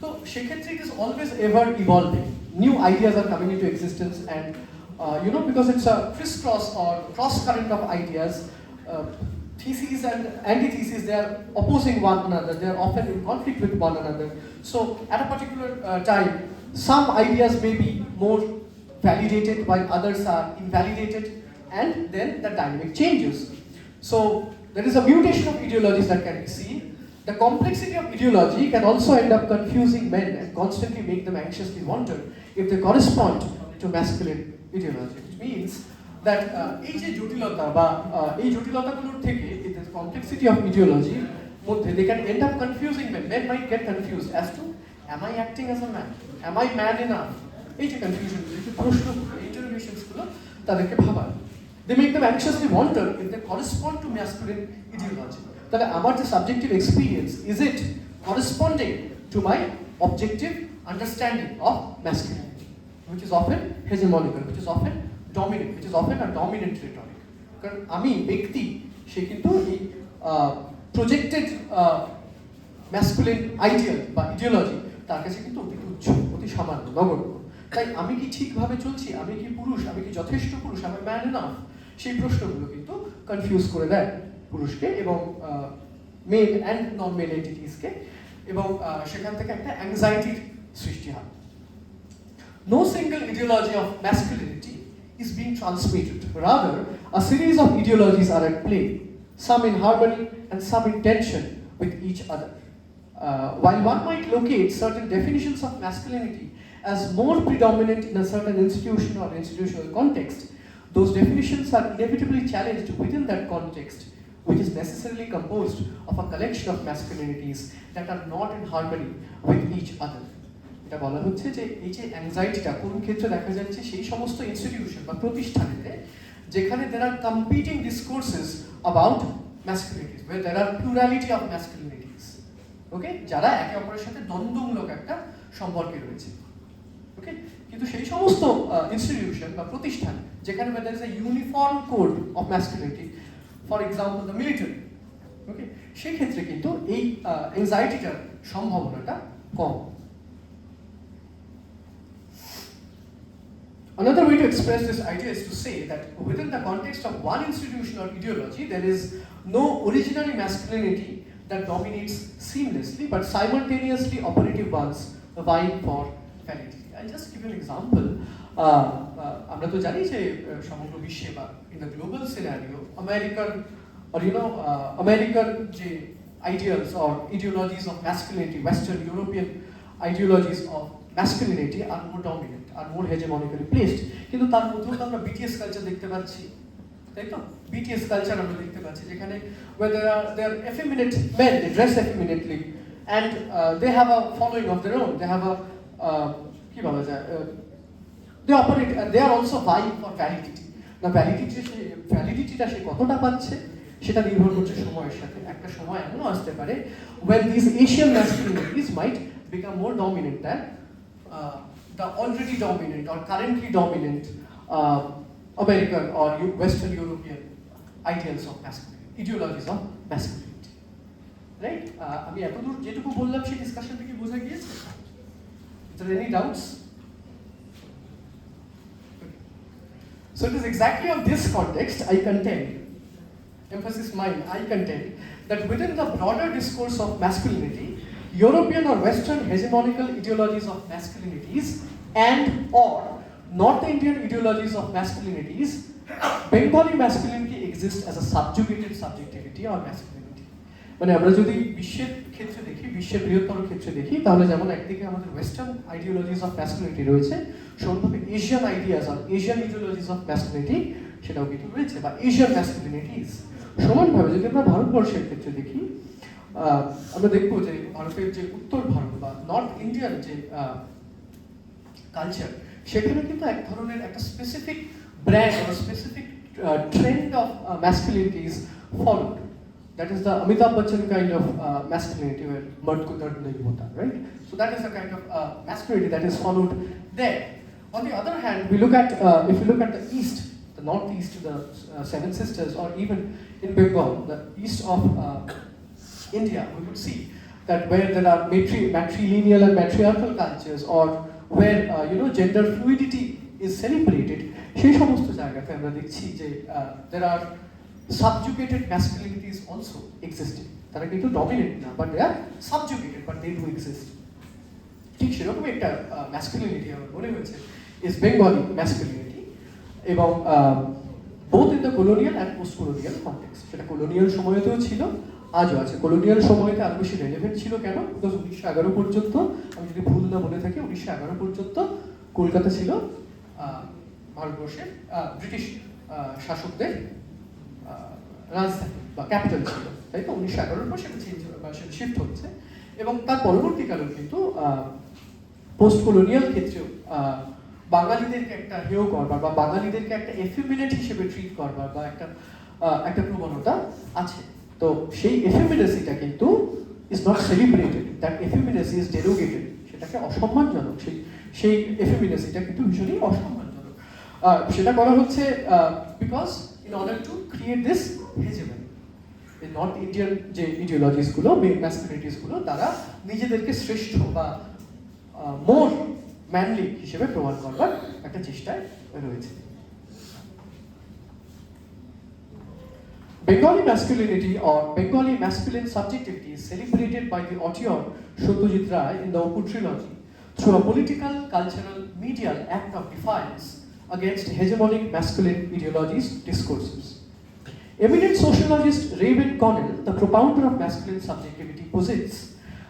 তো সেক্ষেত্রে it is always ever evolving. New ideas are coming into existence, and because it's a crisscross or cross current of ideas, theses and antitheses, they are opposing one another, they are often in conflict with one another. So at a particular time, some ideas may be more validated while others are invalidated, and then the dynamic changes. So there is a mutation of ideologies that can be seen. The complexity of ideology can also end up confusing men and constantly make them anxiously wonder if they correspond to masculine ideology, which means that এই যে জটিলতা বা এই জটিলতাগুলোর থেকে the complexity of ideology মধ্যে they can end up confusing men. Men might get confused as to, am I acting as a man? Am I man enough? এই যে confusion, এই যে প্রশ্ন, interrogations গুলো তাদেরকে ভাবায়. They make them anxiously wonder if they correspond to masculine ideology. তাহলে আমার যে subjective experience, is it corresponding to my objective understanding of masculinity, which is often hegemonical, which is often dominant, which is often a dominant rhetoric. কারণ আমি ব্যক্তি, সে কিন্তু এই projected masculine ideal বা ideology তার কাছে কিন্তু অতি তুচ্ছ, অতি সামান্য, নগণ্য। তাই আমি কি ঠিকভাবে চলছি, আমি কি পুরুষ, আমি কি যথেষ্ট পুরুষ, আমি ম্যান এনাফ, সেই প্রশ্নগুলো কিন্তু কনফিউজ করে দেয় পুরুষকে এবং মেল অ্যান্ড নন মেল এন্টিটিসকে, এবং সেখান থেকে একটা অ্যাংজাইটির সৃষ্টি হয়। No single ideology of masculinity is being transmitted. Rather, a series of ideologies are at play, some in harmony and some in tension with each other. While one might locate certain definitions of masculinity as more predominant in a certain institution or institutional context, those definitions are inevitably challenged within that context, which is necessarily composed of a collection of masculinities that are not in harmony with each other. এটা বলা হচ্ছে যে এই যে অ্যাংজাইটিটা কোন ক্ষেত্রে দেখা যাচ্ছে সেই সমস্ত ইনস্টিটিউশন বা প্রতিষ্ঠানেতে যেখানে there are competing discourses about masculinities, where there are plurality of masculinities, ওকে, যারা একে অপরের সাথে দ্বন্দ্বমূলক একটা সম্পর্কে রয়েছে, ওকে। কিন্তু সেই সমস্ত ইনস্টিটিউশন বা প্রতিষ্ঠান যেখানে there is a uniform code of masculinity, for example the military, ওকে, সেই ক্ষেত্রে কিন্তু এই অ্যাংজাইটিটার সম্ভাবনাটা কম। Another way to express this idea is to say that within the context of one institution or ideology, there is no originary masculinity that dominates seamlessly, but simultaneously operative ones vying for validity. I'll just give you an example. আমরা তো জানি যে সমগ্র বিশ্বে বা in the global scenario, American যে ideals or ideologies of masculinity, Western European ideologies of masculinity are more dominant, are more hegemonically placed. কিন্তু তার মধ্যেও তো আমরা BTS কালচার দেখতে পাচ্ছি, তাই তো? BTS কালচার আমরা দেখতে পাচ্ছি যেখানে where there are effeminate men, they dress effeminately, and they have a following of their own, they have a কি বলা যায়, they operate and they are also vying for validity. না ভ্যালিডিটিটা সে কতটা পাচ্ছে সেটা নির্ভর করছে সময়ের সাথে। একটা সময় এমনও আসতে পারে when these Asian masculinities might become more dominant than the already dominant or currently dominant American or Western European ideals of masculinity, ideologies of masculinity, right? আমি এতদূর যেটুকু বললাম সেই ডিসকাশনটা কি বোঝা গিয়েছে? Is there any doubts? So it is exactly on this context I contend, emphasis mine, I contend that within the broader discourse of masculinity, European or Western hegemonical ideologies of masculinities and or North Indian ideologies of masculinities, Bengali masculinity exists as a subjugated subjectivity or masculinity. মানে আমরা যদি বিশ্বের ক্ষেত্রে দেখি, বিশ্বের বৃহত্তর ক্ষেত্রে দেখি, তাহলে যেমন একদিকে আমাদের ওয়েস্টার্ন আইডিওলজিস অফ ম্যাসকুলিনিটি রয়েছে, সমানভাবে Asian ideas of Asian ইডিওলজিস of masculinity সেটাও কিন্তু রয়েছে, বা এশিয়ান ম্যাসকুলিনিটিস। সমানভাবে যদি আমরা ভারতবর্ষের ক্ষেত্রে দেখি, আমরা দেখবো যে ভারতের যে উত্তর ভারত বা নর্থ ইন্ডিয়ান যে কালচার, সেখানে কিন্তু এক ধরনের একটা স্পেসিফিক ব্র্যান্ড বা specific trend of masculinity is followed. That is the Amitabh Bachchan kind of masculinity where mard ko dard nahi hota, right? So that is the kind of masculinity that is followed there. On the other hand, we look at if you look at the east, the northeast, the Seven Sisters, or even in Bengal, the east of India, we would see that where there are matrilineal and matriarchal cultures, or where gender fluidity is celebrated, সেই সমস্ত জায়গাতে আমরা দেখছি যে there are subjugated masculinities also existing. তারা কিন্তু dominant না, but they are subjugated, but they do exist. ঠিক সেরকম একটা masculinity আমার মনে হয়েছে is Bengali masculinity, এবং both in the colonial and post-colonial context. সেটা colonial সময়তেও ছিল, আজও আছে। colonial সময়তে আরো বেশি relevant ছিল কেন? বিকজ 1911 পর্যন্ত, আমি যদি ভুল না মনে থাকি, 1911 পর্যন্ত কলকাতা ছিল ভারতবর্ষের ব্রিটিশ শাসকদের রাজধানী বা ক্যাপিটাল ছিল, তাই তো? 1911 পর সেটা চেঞ্জ বা সেটা শিফট হচ্ছে, এবং তার পরবর্তীকালেও কিন্তু পোস্ট কলোনিয়াল ক্ষেত্রেও বাঙালিদেরকে একটা হেয় করবার বা বাঙালিদেরকে একটা এফিমিনেট হিসেবে ট্রিট করবার বা একটা প্রবণতা আছে। তো সেই এফিমিনেসিটা কিন্তু is not celebrated, that effeminacy is derogated, সেটাকে অসম্মানজনক, সেই এফিমিনেসিটা কিন্তু ভীষণই অসম্মানজনক। সেটা করা হচ্ছে because in order to create this hegemony. North Indian যে ইডিওলজিসগুলো, ম্যাসকুলিনিটিসগুলো, তারা নিজেদেরকে শ্রেষ্ঠ বা মোর ম্যানলি হিসেবে প্রমাণ করবার একটা চেষ্টায় রয়েছে। Bengali masculinity or Bengali masculine subjectivity is celebrated by the author Satyajit Ray in the Opu trilogy through a political, cultural, medial act of defiance against hegemonic masculine ideologies, discourses. Eminent sociologist Raymond Connell, the propounder of masculine subjectivity, posits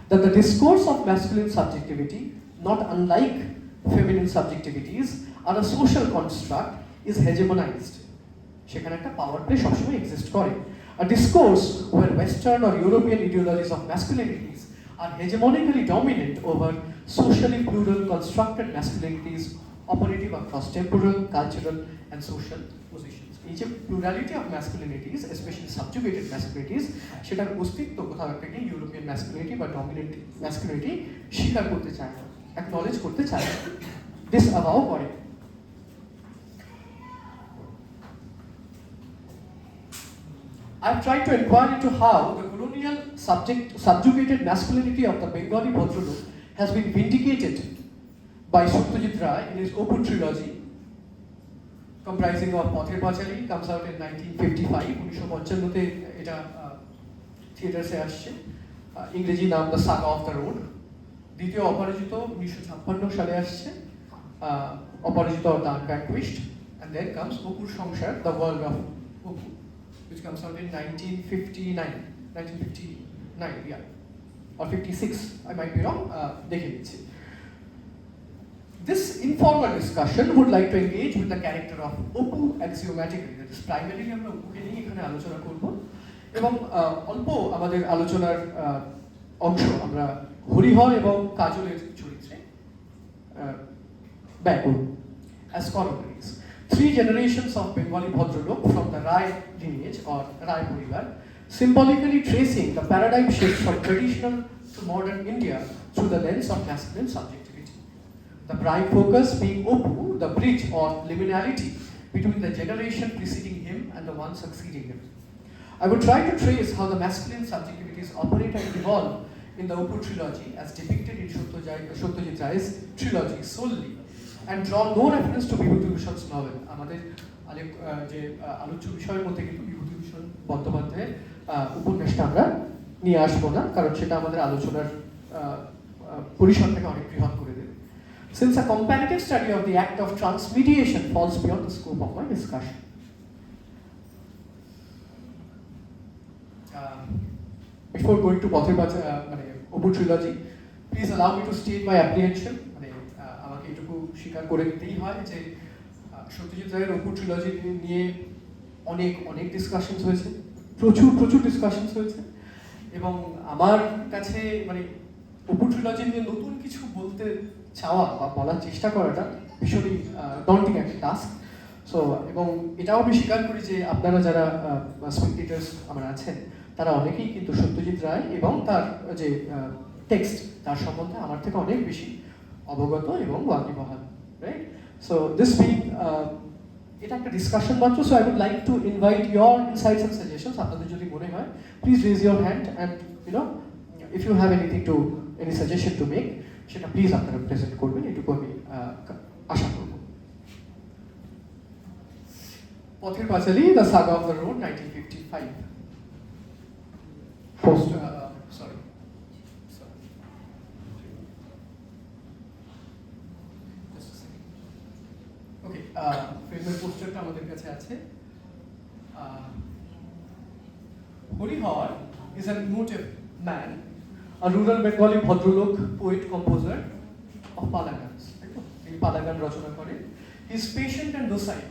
that the discourse of masculine subjectivity, not unlike feminine subjectivities, are a social construct, is hegemonized. সেখানে একটা power play সবসময় exist করে। A discourse where Western or European ideologies of masculinities are hegemonically dominant over socially plural constructed masculinities operative across temporal, cultural and social positions. এই যে plurality of masculinities, especially subjugated masculinities, সেটার অস্তিত্ব কোথাও একটা গিয়ে European masculinity বা dominant masculinity স্বীকার করতে চায় না, acknowledge করতে চায় না, disavow করে। I've tried to inquire into how the colonial subjugated masculinity of the Bengali Bhadralok has been vindicated by Satyajit Ray in his Opu trilogy, comprising of Pather Pachali, comes out in 1955, 1955 এটা থিয়েটার্সে আসছে, ইংরেজি নাম the saga of the road. দ্বিতীয় অপরাজিত 1956 সালে আসছে, Aparajito the unvanquished, and then comes Opur Sansar, the world of Opu, which comes out in 1959, yeah, or 56, I might be wrong, দেখে নিচ্ছি। This informal discussion would like to engage with the character of Opu axiomatically, that is primarily আমরা অপুকে নিয়ে এখানে আলোচনা করব, এবং অল্প আমাদের আলোচনার অংশ আমরা হরিহর এবং কাজলের চরিত্রে ব্যয় করব as corollaries. 3 generations of Bengali Bhadralok from the Rai lineage or Rai Poribar, symbolically tracing the paradigm shift from traditional to modern India through the lens of masculine subjectivity. The prime focus being Opu, the bridge or liminality between the generation preceding him and the one succeeding him. I will try to trace how the masculine subjectivities operate and evolve in the Opu trilogy as depicted in Satyajit Ray's trilogy solely, and draw no reference to Bibhuti-Bhushan's novel. আমাদের যে আলোচ্য বিষয়ের মধ্যে কিন্তু বিভূতিভূষণ বন্দ্যোপাধ্যায়ের উপন্যাসটা আমরা নিয়ে আসবো না, কারণ সেটা আমাদের আলোচনার পরিসরটাকে অনেক বৃহৎ করে দেবে। Since a comparative study of the act of transmediation falls beyond the scope of my discussion. before going to পথের মানে Apu trilogy, please allow me two state my apprehension. মানে আমাকে এটুকু স্বীকার করে নিতেই হয় যে সত্যজিৎ রায়ের অপু ট্রিলজি নিয়ে অনেক অনেক ডিসকাশনস হয়েছে, প্রচুর ডিসকাশনস হয়েছে, এবং আমার কাছে মানে অপু ট্রিলজি নিয়ে নতুন কিছু বলতে চাওয়া বা বলার চেষ্টা করাটা ভীষণই ডন্টিং একটা টাস্ক। সো এবং এটাও আমি স্বীকার করি যে আপনারা যারা স্পেক্টেটার্স আমার আছেন তারা অনেকেই কিন্তু সত্যজিৎ রায় এবং তার যে টেক্সট তার সম্বন্ধে আমার থেকে অনেক বেশি অবগত এবং ওয়াকিবহাল, রাইট? সো দিস বিং এটা একটা ডিসকাশন মাত্র। So I would like to invite your insights and suggestions. আপনাদের যদি মনে হয় please raise your hand and you know if you have anything to any suggestion to make, সেটা প্লিজ আপনারা প্রেজেন্ট করবেন, এটুকু আমি আশা করব। Pather Panchali, the saga of the road, 1955। Sorry okay, ফিল্মের পোস্টারটা আমাদের কাছে আছে। Harihar is an emotive man, a rural Bengali ভদ্রলোক, poet, composer of পালা গানস। তিনি পালা গান রচনা করেন। He is patient and docile,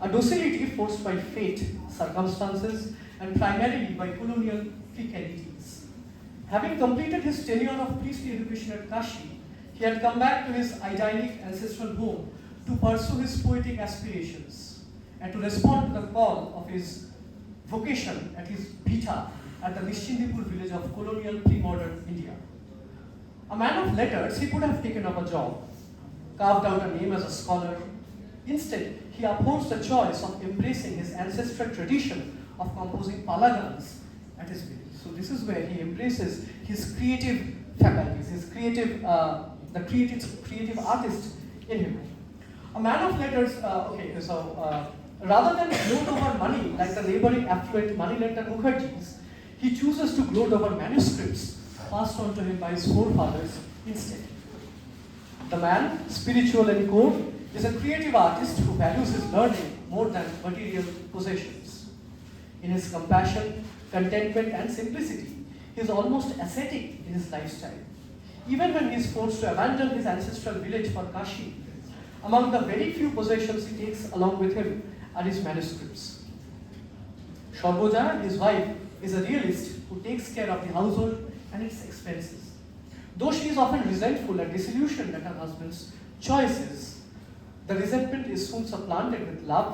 a docility forced by fate, circumstances, and primarily by colonial precarities. Having completed his tenure of priestly education at Kashi, he had come back to his idyllic ancestral home to pursue his poetic aspirations and to respond to the call of his vocation at his Bita at the Nishchindipur village of colonial pre-modern India. A man of letters, he could have taken up a job, carved out a name as a scholar. Instead, he upholds the choice of embracing his ancestral tradition of composing palagans at his village. So this is where he embraces his creative faculties, his the creative artist in him. A man of letters, rather than gloat over money like the neighboring affluent moneylender Mukherjees, he chooses to gloat over manuscripts passed on to him by his forefathers instead. The man, spiritual and core, is a creative artist who values his learning more than material possessions. In his compassion, contentment, and simplicity, he is almost ascetic in his lifestyle. Even when he is forced to abandon his ancestral village for Kashi, among the very few possessions he takes along with him are his manuscripts. Sarboja, his wife, is a realist who takes care of the household and its expenses. Though she is often resentful and disillusioned at her husband's choices, the resentment is soon supplanted with love,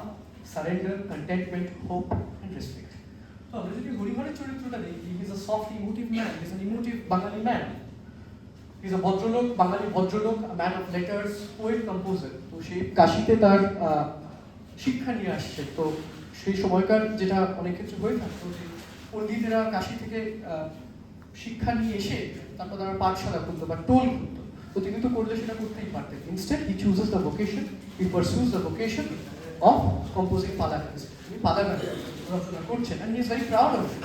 surrender, contentment, hope, and respect. So, আমরা যদি হরিহরের চরিত্রটা দেখি, he is a soft, emotive man. He is an emotive Bengali man. He is a ভদ্রলোক, বাঙালি ভদ্রলোক, a man of letters, poet, composer. তো সেই কাশিতে তার শিক্ষা নিয়ে আসছে। তো সেই সময়কার যেটা অনেক কিছু হয়ে থাকতো যে পণ্ডিতেরা কাশি থেকে শিক্ষা নিয়ে এসে তারপর তারা পাঠশালা খুলতো বা টোল খুলতো। তো তিনি তো করলে সেটা করতেই পারতেন। Instead he chooses the vocation, he pursues the vocation of composing পালা গানস। তিনি পালা গান রচনা করছেন, and he is very proud of it.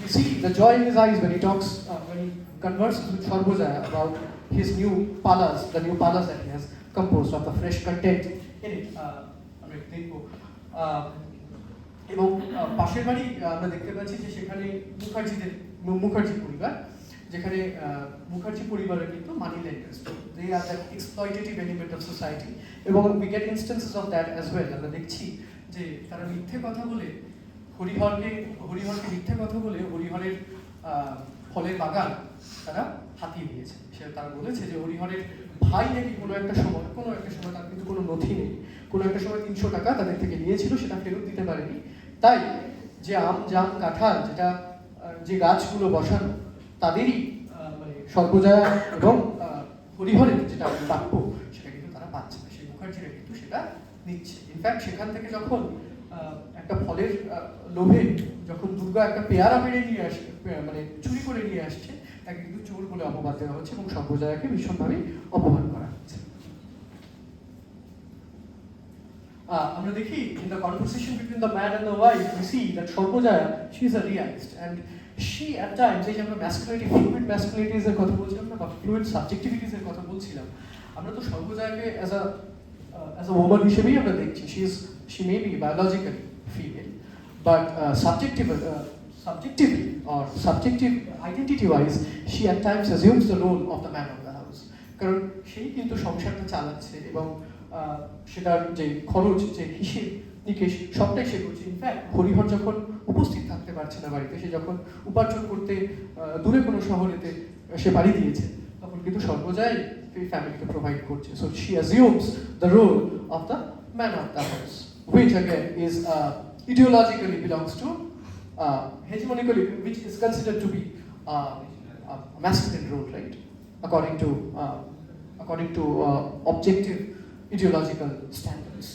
You see the joy in his eyes when he talks, when he converses with Sarboja about his new palas, the new palas that he has composed, of the fresh content in it. আমরা দেখবো এবং পাশের বাড়ি আমরা দেখতে পাচ্ছি যে সেখানে মুখার্জি পরিবার, যেখানে মুখার্জি পরিবারের কিন্তু money lenders, they are that exploitative element of society, এবং we get instances of that as well. আমরা দেখছি যে তারা মিথ্যে কথা বলে হরিহরকে মিথ্যে কথা বলে হরিহরের ফলের বাগান তারা হাতিয়ে দিয়েছে। সে তারা বলেছে যে হরিহরের ভাই নাকি কোনো একটা সময় তার কিন্তু কোনো নথি নেই, কোনো একটা সময় 300 টাকা তাদের থেকে নিয়েছিল, সেটা ফেরত দিতে পারেনি। তাই যে আম, জাম, কাঁঠাল, যেটা যে গাছগুলো বসানো তাদেরই মানে সর্বজয়া এবং হরিহরের যেটা প্রাপ্য সেটা কিন্তু তারা পাচ্ছে না, সেই মুখার্জিরা কিন্তু সেটা নিচ্ছে। ইনফ্যাক্ট সেখান থেকে যখন একটা ফলের লোভে যখন দুর্গা একটা পেয়ারা পেড়ে নিয়ে আসে, মানে চুরি করে নিয়ে আসছে, তাকে কিন্তু চোর বলে অপবাদ দেওয়া হচ্ছে এবং সর্বজয়াকে ভীষণভাবে অপমান করা হচ্ছে। আমরা দেখি in the conversation between the man and the wife, we see that Sarboja, she is a realist, and she at times, এই যে আমরা ম্যাসকুলিনিটি, ফ্লুইড ম্যাসকুলিনিটিস এর কথা বলছিলাম না, বা ফ্লুইড সাবজেক্টিভিটিস এর কথা বলছিলাম, আমরা তো সর্বজয়াকে অ্যাজ আ ওম্যান হিসেবেই আমরা দেখছি। she may be biologically female, but subjectively or subjective identity-wise, she at times assumes the role of the man of the house. কারণ সেই কিন্তু সংসারটা চালাচ্ছে এবং সেটার যে খরচ, যে হিসেব নিকেশ সবটাই সে করছে। ইনফ্যাক্ট হরিহর যখন উপস্থিত থাকতে পারছে না বাড়িতে, সে যখন উপার্জন করতে দূরে কোনো শহরেতে সে বাড়ি দিয়েছে, তখন কিন্তু সর্বজয় এই ফ্যামিলিকে প্রোভাইড করছে। So she assumes the role of the man of the house, which again is ideologically belongs to hegemonically, which is considered to be a masculine role, right? According to objective ideological standards.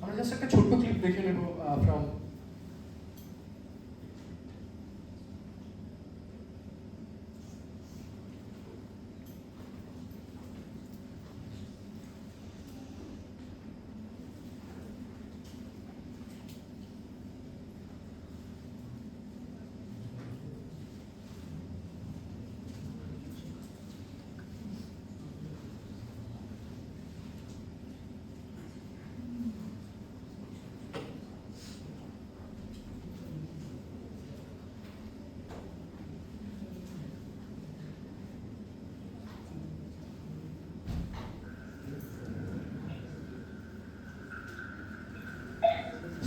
আমরা just একটা ছোট্ট clip দেখে নেব from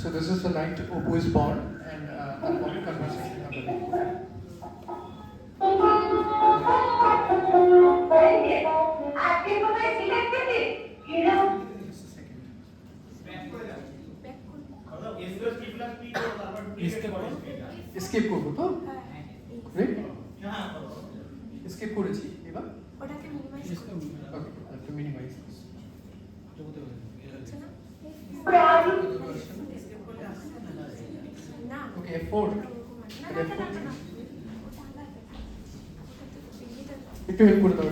So this is the night Oppo is born, and the following conversation happening. Escape করবো তো? Right? Escape করেছি এবার? ওটাকে মিনিমাইজ করো। Okay, I have to minimize this. হচ্ছে না? না। Okay, F4. না, না, না, না, না। ওটা আলাদা। একটু হেল্প করে দাও।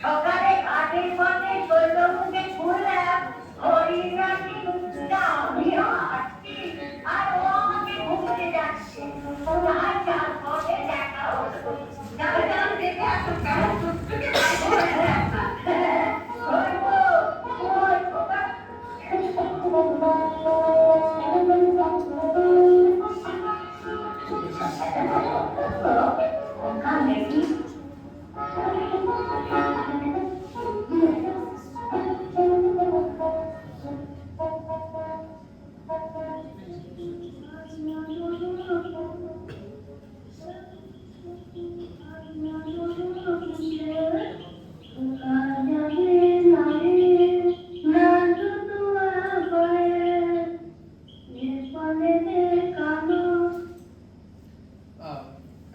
সকালে ঘাটের পথে শৈলমুখে ঘুরলাম, হরিণাটি দুধটা আমিও হাঁটছি, আর ও আমাকে ঘুরতে যাচ্ছে। আর চার পথে দেখা হলো। যাও যাও দেখে আসো, কেমন টুকটুকে ঘুরে দেখা। করবো, ওই বাবা। ওখানে কি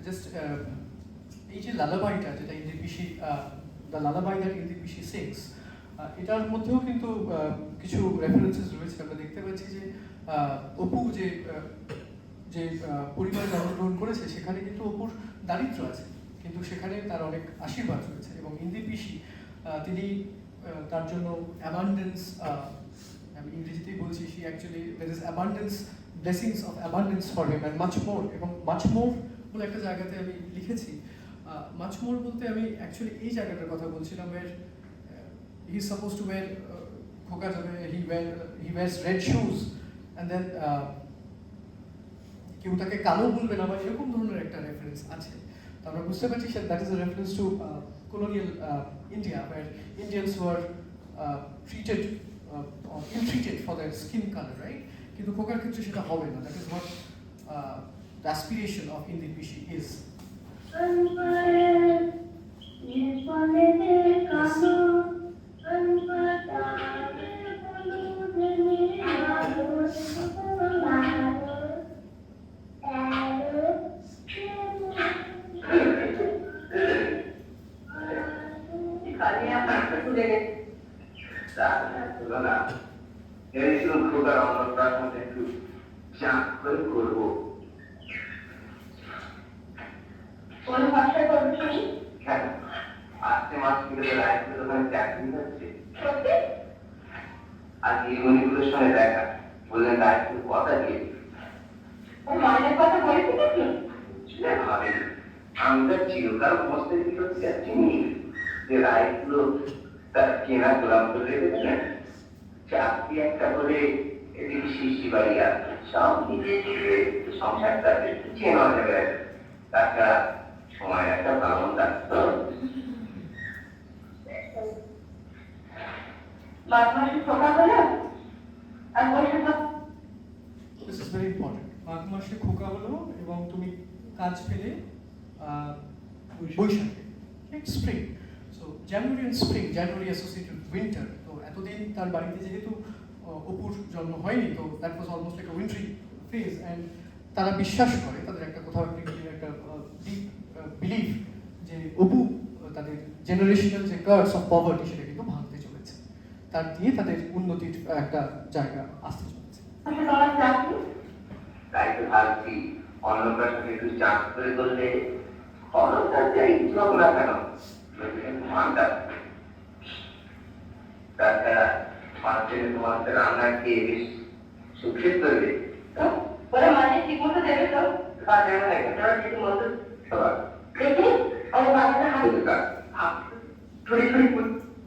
Just এই যে লালাবাইটা, যেটা ইন্দির পিসি, দ্য লালাবাই দ্যাট ইন্দির পিসি সিংস, এটার মধ্যেও কিন্তু কিছু রেফারেন্সেস রয়েছে। আমরা দেখতে পাচ্ছি যে অপু যে পরিবার জন্মগ্রহণ করেছে, সেখানে কিন্তু অপুর দারিদ্র্য আছে, কিন্তু সেখানে তার অনেক আশীর্বাদ রয়েছে। এবং ইন্দির পিসি তিনি তার জন্য অ্যাবান্ডেন্স, আমি ইংরেজিতেই বলছি, see actually there is abundance, blessings of abundance for him and much more. এবং মাচ মোর বলে একটা জায়গাতে আমি লিখেছি, মাচ মোর বলতে আমি অ্যাকচুয়ালি এই জায়গাটার কথা বলছিলাম, where he is suppose to wear, খোকা যাবে, he wears red shoes, and then কেউ তাকে কালো বলবে না, বা এরকম ধরনের একটা রেফারেন্স আছে। তো আমরা বুঝতে পারছি that is a reference to colonial India, where Indians were treated or ill-treated for their skin color, right? কিন্তু খোকার ক্ষেত্রে সেটা হবে না। That is what the aspiration of Indir Pishi is. Yes. প্রকার অন্নপ্রাশন একটু চাপ করে করবো। কোন ভাষায় করবে শুনি? কেন আজকে মাস থেকে রায়পুরের ওখানে চাকরি হচ্ছে। সত্যি? আজ এই মণিপুরের সঙ্গে দেখা বললেন রায়পুর কথা দিয়ে ও মায়ের কথা বলেছে নাকি? ভাবেন আমি তার চিরকাল বসতে করতে যাচ্ছি যে রায়পুর তার কেনা গোলাম করে রেখেছিলেন। চাকরি একটা করে এদিকে শিশি বাড়ি আর সব নিজে নিজে সংসারটা একটু চেনা যাবে। তাছাড়া সময় একটা ভালো থাকতো। মাঘ মাসে ঠোকা হলো আর Baishakh this is very important. Magh মাসে খোকা হলো এবং তুমি কাজ পেলে বৈশাখে, spring. So January and spring, January associated winter. তো এতদিন তার বাড়িতে যেহেতু অপুর জন্ম হয়নি, তো that was almost like wintery phase. And তারা বিশ্বাস করে, তাদের একটা কোথাও একটা ডিপ বিলিভ যে অপু তাদের জেনারেশনাল যে কার্স অফ পভার্টি সেটা কিন্তু ভাঙতে চলেছে, তার দিয়ে তাদের উন্নতির একটা জায়গা আসতে চলেছে। মাসে তোমার চাকরি? তাই তো ভাবছি অন্নপ্রাশন একটু চাপ করে করলে খরচটা যাই চল না কেন মানটা। তাছাড়া মাঝখানে তোমার রান্না খেয়ে বেশ সুখের করবে। ওরা মাঝে ঠিক মতো দেবে তো? কাজে না এটা ঠিক মতো সবার দেখি আমার বাবাটা হাতে ছড়ি ছড়ি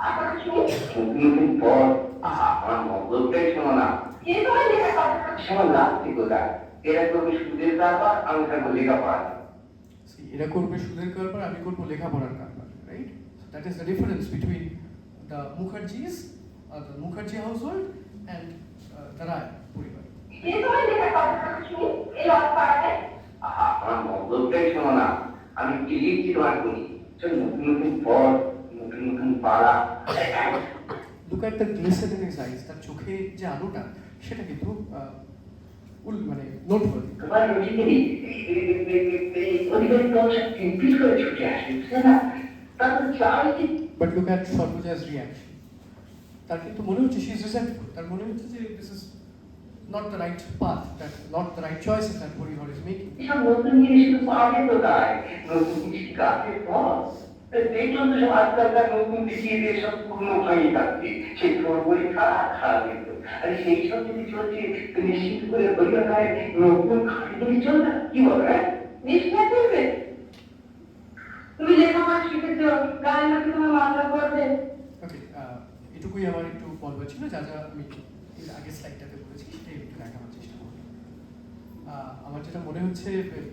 আপনার শুনি নতুন পর আমার মতলবটাই শোনো না। কি তোমার লেখা কথা? শোনো লাগছে কোথায় এরা করবে সুদের কারবার, আমি থাকবো লেখাপড়া। এরা করবে সুদের কারবার, আমি করবো লেখাপড়ার কারবার, right? So that is the difference between the Mukherjees, the Mukherjee household and the Rai পরিবার। কি তোমার লেখা কথা শুনি এই অল্পাড়াতে? আমার মতলবটাই শোনো না, আমি কি লিখছি তোমার করি নতুন নতুন পথ, নতুন নতুন পাড়া। Look at the glisten in his eyes, তার চোখে যে আলোটা সেটা কিন্তু মানে নোটওয়ার্দি। তোমার রুচিগুলি অধিকারী কমপ্লিট করে ছুটে আসে, বুঝলে না? তারপর চারিদিক But look at Sarvaja's reaction. তার কিন্তু মনে হচ্ছে she is resentful, তার মনে হচ্ছে যে this is not the right path, that not the right choices that Purihar is making. এসব নতুন জিনিস কিন্তু পাবে কোথায়? নতুন জিনিস গাছের পথ দেখলাম তো সব আজকালকার নতুন দেখিয়ে দিয়ে সব পুরনো ভাঙিয়ে থাকছে। সেই পরীক্ষা খারাপ হতো আর সেই সব যদি চলছে তো নিশ্চিত করে হরিয়ানায় নতুন খাটগুলি চলবে কি বলবে? নিশ্চয় করবে। তুমি লেখাপড়া শিখেছ, গায়ে নাকি তোমার মামলা করবে। ওকে, এটুকুই আমার একটু বলবার ছিল, যা যা আমি এর আগের স্লাইডটাতে বলেছি সেটাই একটু দেখানোর চেষ্টা করব। আমার যেটা মনে হচ্ছে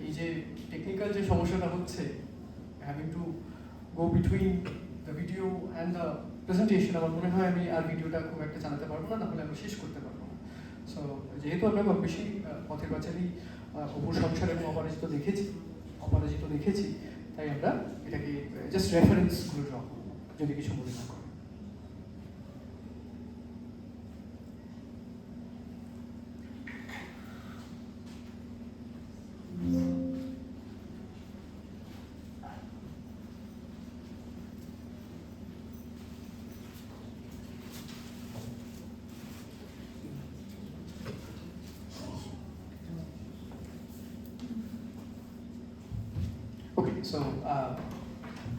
এই যে টেকনিক্যাল যে সমস্যাটা হচ্ছে, having to go between the video and the presentation, আমার মনে হয় আমি আর ভিডিওটা খুব একটা চালাতে পারবো না, নাহলে আমি শেষ করতে পারবো না। সো যেহেতু আমরা খুব বেশি পথের পাঁচালী অপুর সংসার এবং অপরাজিত দেখেছি, তাই আমরা এটাকে জাস্ট রেফারেন্সগুলো ড্র করবো, যদি কিছু মনে না করে। Okay, so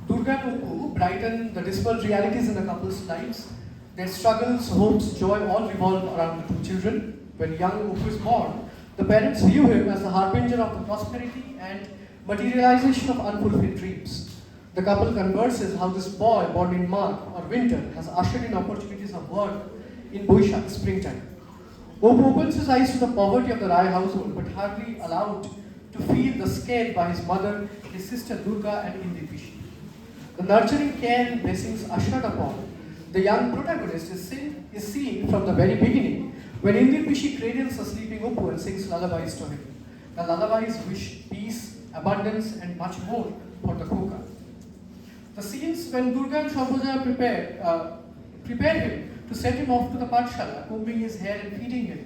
Durga and Oppu brighten the dismal realities in the couple's lives. Their struggles, hopes, joy all revolve around the two children. When young Oppu is born, the parents view him as the harbinger of the prosperity and materialization of unfulfilled dreams. The couple converses how this boy born in March or winter has ushered in opportunities of work in Boishak, springtime. Oppu opens his eyes to the poverty of the Rai household, but hardly allowed to feel the scare by his mother, his sister Durga and Indi Pishi. The nurturing care and blessings ushered upon the young protagonist is seen from the very beginning, when Indi Pishi cradles a sleeping Oppu and sings lullabies to him. The lullabies wish peace, abundance and much more for the Koka. The scenes when Durga and Sarvaja prepare him to set him off to the Pathshala, combing his hair and feeding him,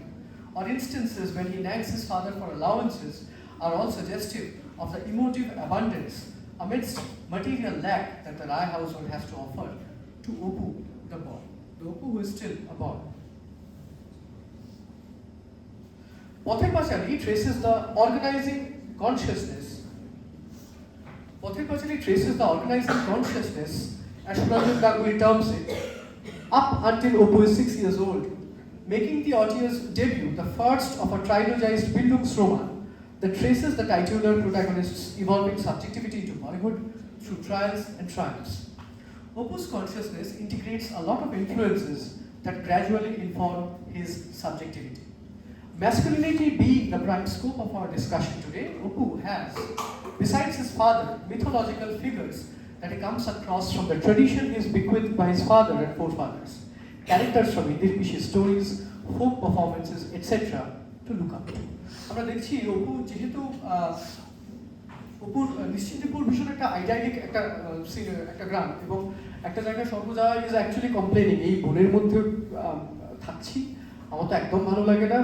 or instances when he nags his father for allowances, are all suggestive of the emotive abundance amidst material lack that the Rai household has to offer to Oppu, the boy, the Oppu who is still a boy. Pather Panchali traces the organizing consciousness. Pather Panchali traces the organizing consciousness, as Subrajit Ganguly terms it, up until Oppo is 6 years old, making the auteur's debut the first of a trilogized Bildungsroman that traces the titular protagonist's evolving subjectivity into boyhood through trials and triumphs. Oppo's consciousness integrates a lot of influences that gradually inform his subjectivity. Masculinity being the prime scope of our discussion today, Oppo has, besides his father, mythological figures that he comes across from the tradition he is bequeathed by his father and forefathers, characters from Indirpishi stories, folk performances, etc. to look up to. আমরা দেখছি অপু যেহেতু অপুর নিশ্চিন্তপুর ভীষণ একটা আইডিয়ালিক একটা গ্রাম এবং একটা জায়গায় সর্বজা ইজ অ্যাকচুয়ালি কমপ্লেনিং এই বনের মধ্যে থাকছি আমার তো একদম ভালো লাগে না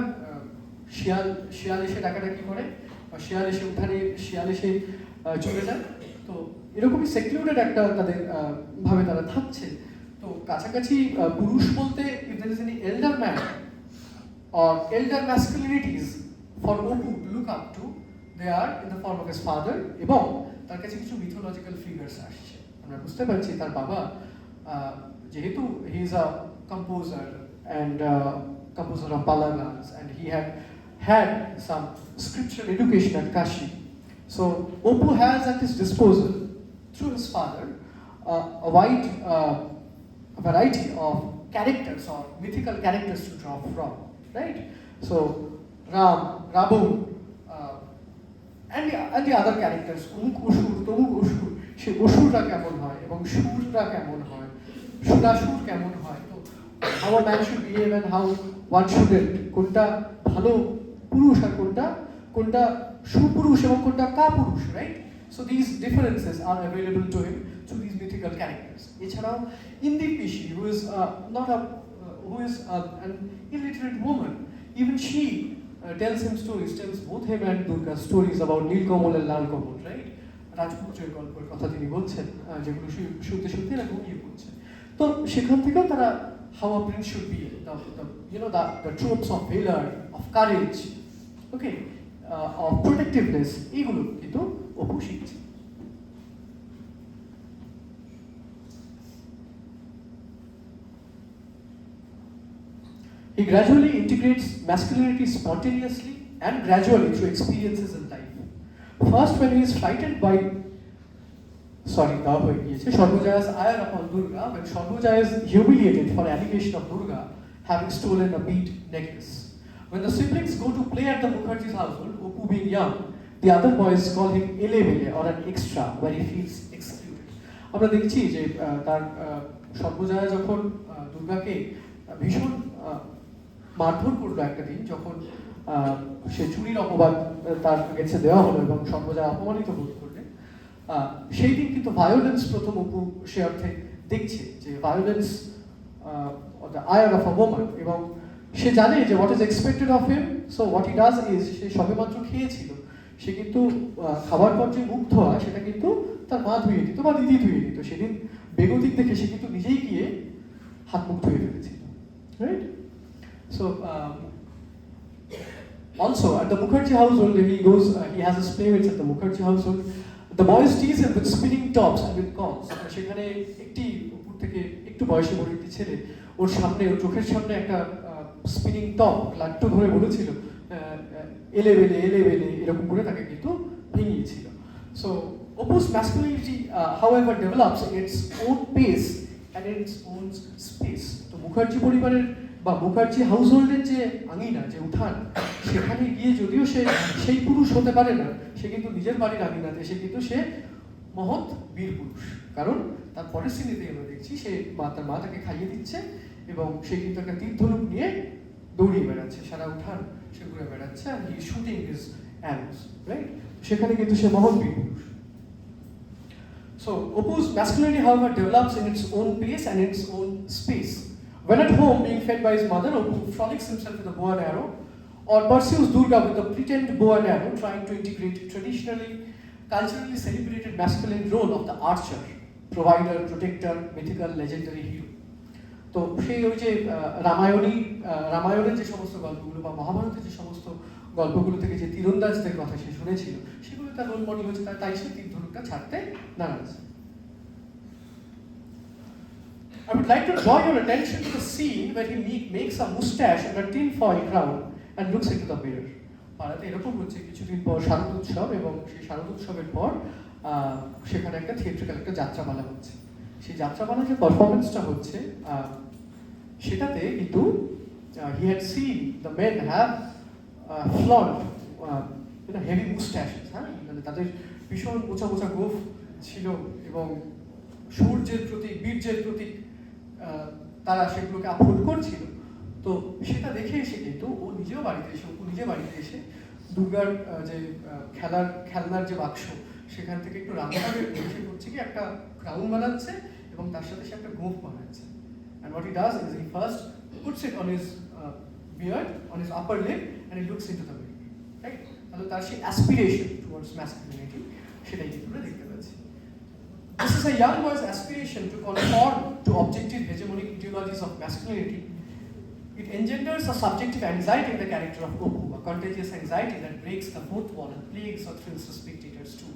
শিয়াল এসে ডাকাডাকি করে বা শিয়াল এসে উঠানে শিয়াল এসে চলে যায় তো এরকমই সেক্লুডেড একটা তাদের ভাবে তারা থাকছে তো কাছাকাছি পুরুষ বলতে if there is any elder man or elder masculinities for Oppo to look up to, they are in the form of his father এবং তার কাছে কিছু mythological figures আসছে আমরা বুঝতে পারছি তার বাবা যেহেতু he is a composer and composer of Balagans and he had some scriptural education at Kashi. So Oppo has at his disposal through his father a wide variety of characters or mythical characters to draw from. Right? So Ram, Rabun, and the other characters, Umuk Ushur, Tomuk Ushur, সে অসুররা কেমন হয় এবং সুররা কেমন হয় সুরাসুর কেমন হয় তো how a man should behave and how one shouldn't কোনটা ভালো পুরুষ আর কোনটা সুপুরুষ এবং কোনটা কাপুরুষ right so these differences are available to him through these mythical characters এছাড়াও Indirpishi who is an illiterate woman. Even she tells both him and Durga stories about Nilkamal and Lalkamal, right? রাজপুত্রের গল্পের কথা তিনি বলছেন যেগুলো শুনতে শুনতে এরা ঘুমিয়ে পড়ছে তো সেখান থেকেও তারা how a prince should be the tropes of valor of courage okay of protectiveness এগুলো কিন্তু অপু শিখছে He gradually integrates masculinity spontaneously and gradually through experiences in life. First, when he is frightened by Sarbojaya's ire upon Durga, when Sarbojaya is humiliated for allegation of Durga having stolen a bead necklace. When the siblings go to play at the Mukherjee's household, Oppo being young, the other boys call him Elevele or an extra, where he feels excluded. আমরা দেখছি যে তার সর্বজয়া যখন দুর্গাকে ভীষণ মারধর করলো একটা দিন যখন সে চুরির অপবাদ তার কাছে দেওয়া হলো এবং সর্বজয়া অপমানিত বোধ করলেন সেই দিন কিন্তু ভায়োলেন্স প্রথম অপু সে অর্থে দেখছে যে violence the ire of a woman এবং সে জানে যে what is expected of him so what he does is সে সবেমাত্র খেয়েছিল সে কিন্তু খাবার পর যে মুখ ধোয়া সেটা কিন্তু তার মা ধুয়ে দিত বা দিদি ধুয়ে দিত সেদিন বেগতিক দেখে সে কিন্তু নিজেই গিয়ে হাত মুখ ধুয়ে ফেলেছিল right So also at the Mukherjee household, he has his playmates at the Mukherjee household. The boys tease him with spinning tops and with calls. সেখানে একটি উপর থেকে একটু বয়সী বড় একটি ছেলে ওর চোখের সামনে একটা স্পিনিং টপ লাট্টু ধরে বলেছিল এলেবেলে এরকম করে তাকে কিন্তু ভেঙিয়েছিল So Oppo's masculinity, however, develops in its own pace and in its own space. তো মুখার্জি পরিবারের বা মুখার্জি হাউসহোল্ডের যে আঙিনা যে উঠান সেখানে গিয়ে যদিও সে সেই পুরুষ হতে পারে না সে কিন্তু নিজের বাড়ির আঙিনাতে সে মহৎ বীর পুরুষ কারণ তার পরের শ্রেণীতে আমরা দেখছি তার মা তাকে খাইয়ে দিচ্ছে এবং সে কিন্তু একটা তীর ধনুক নিয়ে দৌড়িয়ে বেড়াচ্ছে সারা উঠান সে ঘুরে বেড়াচ্ছে আর হি শুটিং হিজ অ্যারোস রাইট সেখানে কিন্তু সে মহৎ বীর পুরুষ So Oppo's masculinity, however, develops in its own pace and its own space. When at home, being fed by his mother, Oppo frolics himself with a bow and arrow, or pursues Durga with a pretend bow and arrow, trying to integrate traditionally, culturally celebrated masculine role of the archer, provider, protector, mythical, legendary hero. তো সেই ওই যে রামায়ণের যে সমস্ত গল্পগুলো বা মহাভারতের যে সমস্ত গল্পগুলো থেকে যে তীরন্দাজদের কথা সে শুনেছিল সেগুলো তার রোল মডেল হচ্ছে, তাই সে তীর ধনুকটা ছাড়তে নারাজ। I would like to draw your attention to the scene where he makes a mustache and a tinfoil crown and looks into the mirror. পাড়াতে এরকম হচ্ছে কিছুদিন পর শারদ উৎসব, এবং সেই শারদ উৎসবের পর সেখানে একটা থিয়েট্রিক্যাল একটা যাত্রাপালা হচ্ছে। সেই যাত্রাপালা যে পারফরমেন্সটা হচ্ছে সেটাতে কিন্তু he had seen the men have flaunt heavy mustaches, হ্যাঁ, মানে তাদের ভীষণ মোচা মোচা গোঁফ ছিল এবং সূর্যের প্রতীক, বীর্যের প্রতীক তারা সেগুলোকে আপলোড করছিল। তো সেটা দেখে এসে কিন্তু ও নিজে বাড়িতে এসে দুর্গার যে খেলনার যে বাক্স সেখান থেকে একটু রান্না করে সে করছে কি একটা ক্রাউন বানাচ্ছে এবং তার সাথে সে একটা গোঁফ বানাচ্ছে। And what he does is he first puts it on his beard, on his upper lip, and he looks into the mirror. Right? তাহলে তার সেই aspiration towards masculinity সেটাই কিন্তু আমরা দেখতে পাচ্ছি। This is a young boy's aspiration to conform to objective hegemonic ideologies of masculinity. It engenders a subjective anxiety in the character of Opu, a contagious anxiety that breaks the fourth wall and plagues or thrills the spectators too.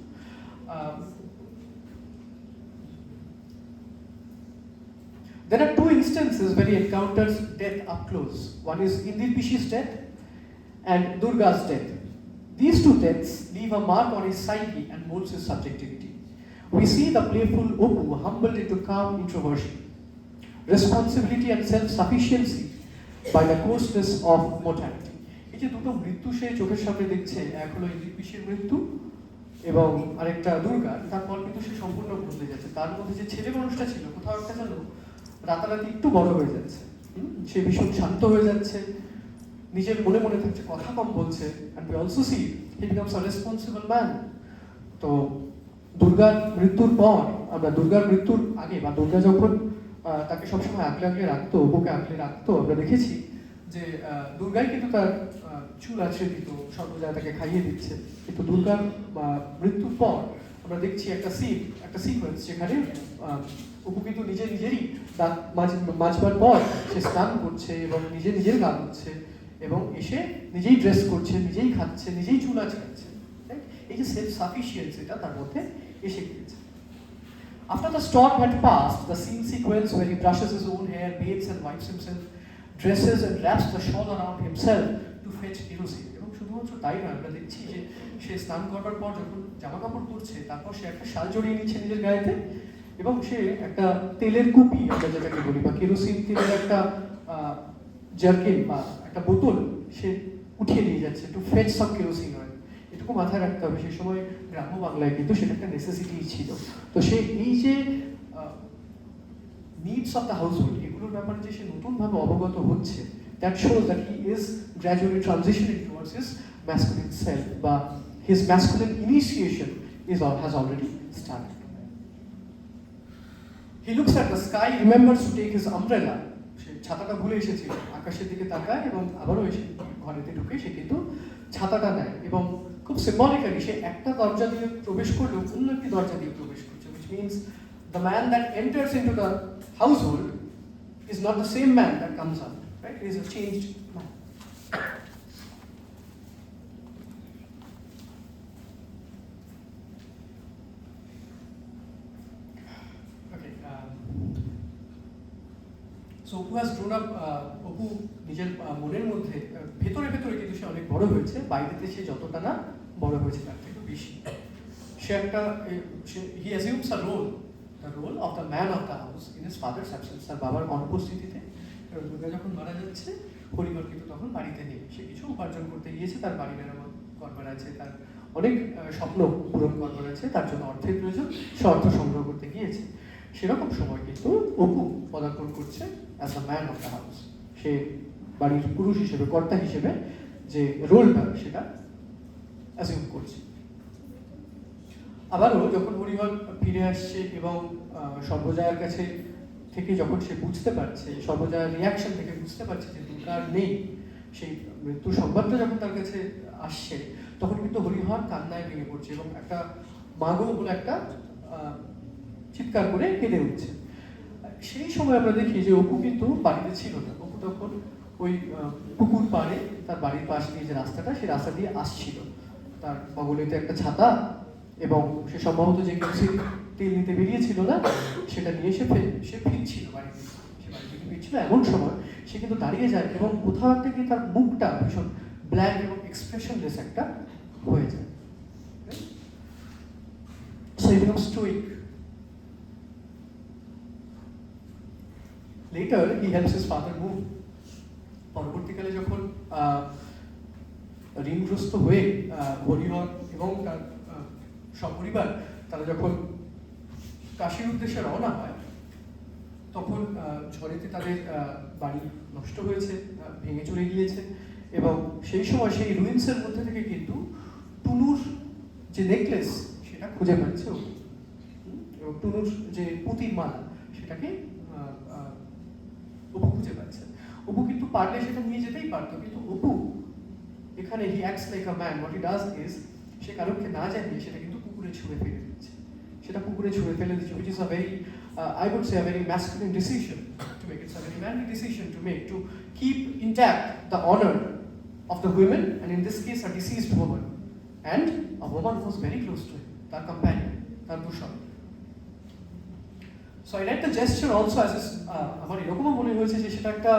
There are two instances where he encounters death up close. One is Indir Pishi's death and Durga's death. These two deaths leave a mark on his psyche and molds his subjectivity. We see the playful Opu humbled into calm introversion, responsibility and self-sufficiency by the coarseness of mortality. এই যে দুটো মৃত্যু সে চোখের সামনে দেখছে, এক হলো ইন্দির পিসির মৃত্যু এবং আরেকটা দুর্গার, তারপর কিন্তু সে সম্পূর্ণ বদলে যাচ্ছে। তার মধ্যে যে ছেলে মানুষটা ছিল কোথাও একটা যেন রাতারাতি একটু বড় হয়ে যাচ্ছে, সে ভীষণ শান্ত হয়ে যাচ্ছে, নিজের মনে মনে থাকছে, কথা কম বলছে। and we also see he becomes a responsible man. তো দুর্গার মৃত্যুর পর, আমরা দুর্গার মৃত্যুর আগে বা দুর্গা যখন তাকে সবসময় আগলে রাখতো, বুকে আগলে রাখতো, আমরা দেখেছি যে দুর্গাই কিন্তু তার চুল আছড়ে দিত, সর্বজয়া তাকে খাইয়ে দিচ্ছে। কিন্তু দুর্গার মৃত্যুর পর আমরা দেখছি একটা সিকোয়েন্স যেখানে অপু কিন্তু নিজেরই দাঁত মাজবার পর সে স্নান করছে এবং নিজের গা ধুচ্ছে এবং এসে নিজেই ড্রেস করছে, নিজেই খাচ্ছে, নিজেই চুল আঁচড়াচ্ছে। এই যে সেলফ সাফিসিয়েন্সিটা তার মধ্যে এসে গিয়েছে। After the storm had passed, the scene sequence where he brushes his own hair, bathes and wipes himself, dresses and wraps the shawl around himself to fetch kerosene. এবং শুধুমাত্র তাই নয়, আমরা দেখছি যে সে স্নান করবার পর যখন জামা কাপড় পরছে তারপর সে একটা শাল জড়িয়ে নিচ্ছে নিজের গায়েতে এবং সে একটা তেলের কুপি আমরা যেটাকে বলি বা কেরোসিন তেলের একটা জার্কিন বা একটা বোতল সে উঠিয়ে নিয়ে যাচ্ছে to face some kerosene oil. এটুকু মাথায় রাখতে হবে, সেই সময় গ্রাম্য বাংলায় কিন্তু সেটা একটা নেসেসিটি ছিল। তো সে এই যে নিডস অফ দ্য হাউসহোল্ড এগুলোর ব্যাপারে যে সে নতুনভাবে অবগত হচ্ছে, that shows that he is gradually transitioning towards his masculine self বা his masculine initiation has already started. He looks at the sky, remembers to take his umbrella. সে ছাতাটা ভুলে এসেছিল, আকাশের দিকে তাকায় এবং আবারও এসে ঘরেতে ঢুকে সে কিন্তু ছাতাটা নেয় এবং খুব সিম্বলিক্যালি সে একটা দরজা দিয়ে প্রবেশ করলেও অন্য একটি দরজা দিয়ে প্রবেশ করছে, which means the man that enters into the household is not the same man that comes out, right? He is a changed man. Okay. So Opu has grown up. Opu নিজের মনের মধ্যে ভেতরে কিন্তু সে অনেক বড় হয়েছে, বাইরেতে সে যতটা না বড় হয়েছে তার থেকে বেশি। সে একটা he assumes a role, the role of the man of the house in his father's absence. তার বাবার অনুপস্থিতিতে দুর্গা যখন মারা যাচ্ছে, হরিহর কিন্তু তখন বাড়িতে নেই। সে কিছু উপার্জন করতে গিয়েছে, তার বাড়ি মেরামত করবার আছে, তার অনেক স্বপ্ন পূরণ করবার আছে, তার জন্য অর্থের প্রয়োজন, সে অর্থ সংগ্রহ করতে গিয়েছে। সেরকম সময় কিন্তু অপু পদার্পণ করছে as a man of the house. সে বাড়ির পুরুষ হিসেবে, কর্তা হিসেবে যে রোলটা সেটা অ্যাজিউম করছে। আবারও যখন হরিহর ফিরে আসছে এবং সর্বজয়ার কাছে থেকে যখন সে বুঝতে পারছে, সর্বজয়ার রিয়াকশন থেকে বুঝতে পারছে যে দুর্গার নেই, সেই মৃত্যু সংবাদটা যখন তার কাছে আসছে তখন কিন্তু হরিহর কান্নায় ভেঙে পড়ছে এবং একটা মাগো বলে একটা চিৎকার করে কেঁদে উঠছে। সেই সময় আমরা দেখি যে অপু কিন্তু বাড়িতে ছিল না। অপু তখন ওই পুকুর পাড়ে তার বাড়ির পাশ দিয়ে যে রাস্তাটা, সেই রাস্তা দিয়ে আসছিল। তার বগলেতে একটা ছাতা, এবং সে সম্ভবত যে কেরোসিন তেল নিতে বেরিয়েছিল না, সেটা নিয়ে সে ফিরছিল বাড়িতে। সে বাড়ি থেকে ফিরছিল, এমন সময় সে কিন্তু দাঁড়িয়ে যায় এবং কোথাও একটা গিয়ে তার মুখটা ভীষণ ব্ল্যাক এবং এক্সপ্রেশনলেস একটা হয়ে যায়। So he becomes stoic. Later he helps his father move. পরবর্তীকালে যখন ঋণগ্রস্ত হয়ে হরিহর এবং তার সপরিবার তারা যখন কাশীর উদ্দেশ্যে রওনা হয়, তখন ঝড়েতে তাদের বাড়ি নষ্ট হয়েছে, ভেঙে চলে গিয়েছে, এবং সেই সময় সেই রুইন্সের মধ্যে থেকে কিন্তু টুনুর যে নেকলেস সেটা খুঁজে পাচ্ছে ও, এবং টুনুর যে পুঁতির মালা সেটাকে অপু খুঁজে পাচ্ছে। অপু কিন্তু পারলে সেটা নিয়ে যেতেই পারতো, কিন্তু অপু এখানে he acts like a man. What he does is, সে কারোকে না জানিয়ে সেটা কিন্তু পুকুরে ছুঁড়ে ফেলে দিচ্ছে। সেটা পুকুরে ছুঁড়ে ফেলে দিচ্ছে, which is a very I would say a very masculine decision to make. It's a very manly decision to make, to keep intact the honor of the women, and in this case a deceased woman, and a woman who was very close to him, তার companion, তার দুশন। So I read the gesture also as আমার এরকমও মনে হয়েছে যে সেটা একটা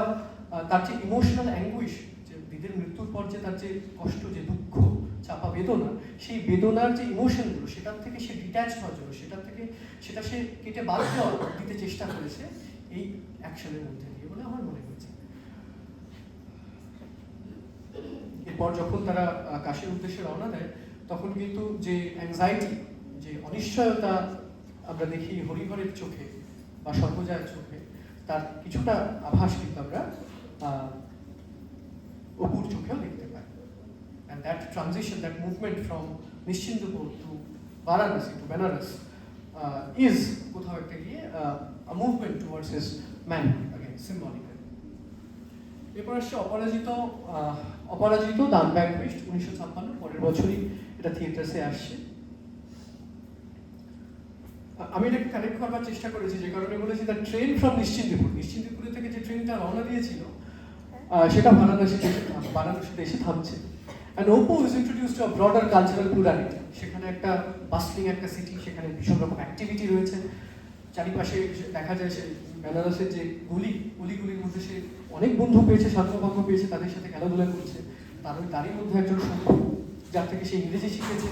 তার যে ইমোশনাল অ্যাঙ্গুইশ, যে দিদির মৃত্যুর পর যে তার যে কষ্ট, যে দুঃখ, চাপা বেদনা, সেই বেদনার যে ইমোশনগুলো সেটার থেকে সে ডিট্যাচ হওয়ার জন্য, সেটা সে কেটে বাদ দিতে চেষ্টা করেছে এই অ্যাকশনের মধ্যে দিয়ে বলে আমার মনে হয়েছে। এরপর যখন তারা কাশীর উদ্দেশ্যে রওনা দেয়, তখন কিন্তু যে অ্যাংজাইটি, যে অনিশ্চয়তা আমরা দেখি হরিহরের চোখে বা সর্বজয়ার চোখে, তার কিছুটা আভাস কিন্তু আমরা অপুর চোখেও দেখতে পাই। And that transition, that movement from Nishchindapur to Varanasi to Benares is কোথাও একটা গিয়ে a movement towards his manhood, again symbolically. এরপর আসছে অপরাজিত দান ভ্যাঙ্কুইশড 1956, পরের বছরই এটা থিয়েটার্সে আসছে। আমি এটাকে কানেক্ট করবার চেষ্টা করেছি, যে কারণে বলেছি দ্য ট্রেন ফ্রম নিশ্চিন্দিপুর থেকে যে ট্রেনটা রওনা দিয়েছিল সেটা বারাণসীতে এসে থামছে। And Opu is introduced to a broader cultural plurality. সেখানে একটা বাস্টলিং একটা সিটি, সেখানে ভীষণ রকম অ্যাক্টিভিটি রয়েছে। চারিপাশে দেখা যায় সে বেনারসের যে গলিগুলির মধ্যে সে অনেক বন্ধু পেয়েছে, ছাত্রভঙ্গ পেয়েছে, তাদের সাথে খেলাধুলা করছে। তারই মধ্যে একজন শঙ্কু, যার থেকে সে ইংরেজি শিখেছে।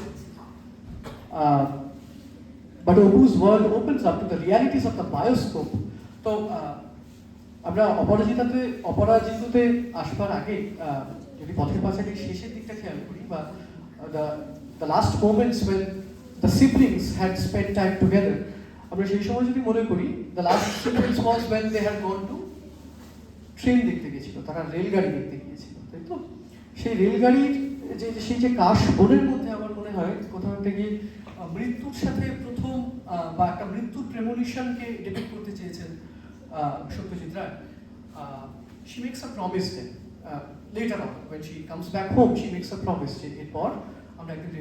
But Opu's world opens up to the realities of the bioscope. তো আমরা অপরাজিততে আসবার আগে যদি পথের পাঁচালীর শেষের দিকটা খেয়াল করি, বা the last moments when the siblings had spent time together, আমরা সেই সময় যদি মনে করি, the last sequence was when they had gone to train দেখতে গেছিল, তারা রেলগাড়ি দেখতে গিয়েছিল, তাই তো? সেই রেলগাড়ির সেই যে কাশ বনের মধ্যে আমার মনে হয় কোথাও একটা গিয়ে মৃত্যুর সাথে প্রথম বা একটা মৃত্যুর প্রেমোনিশনকে ডিপিক্ট করতে চেয়েছেন Satyajit Ray. She makes a promise then. Later on, when she comes back home, she makes a promise যে এরপর আমরা একদিন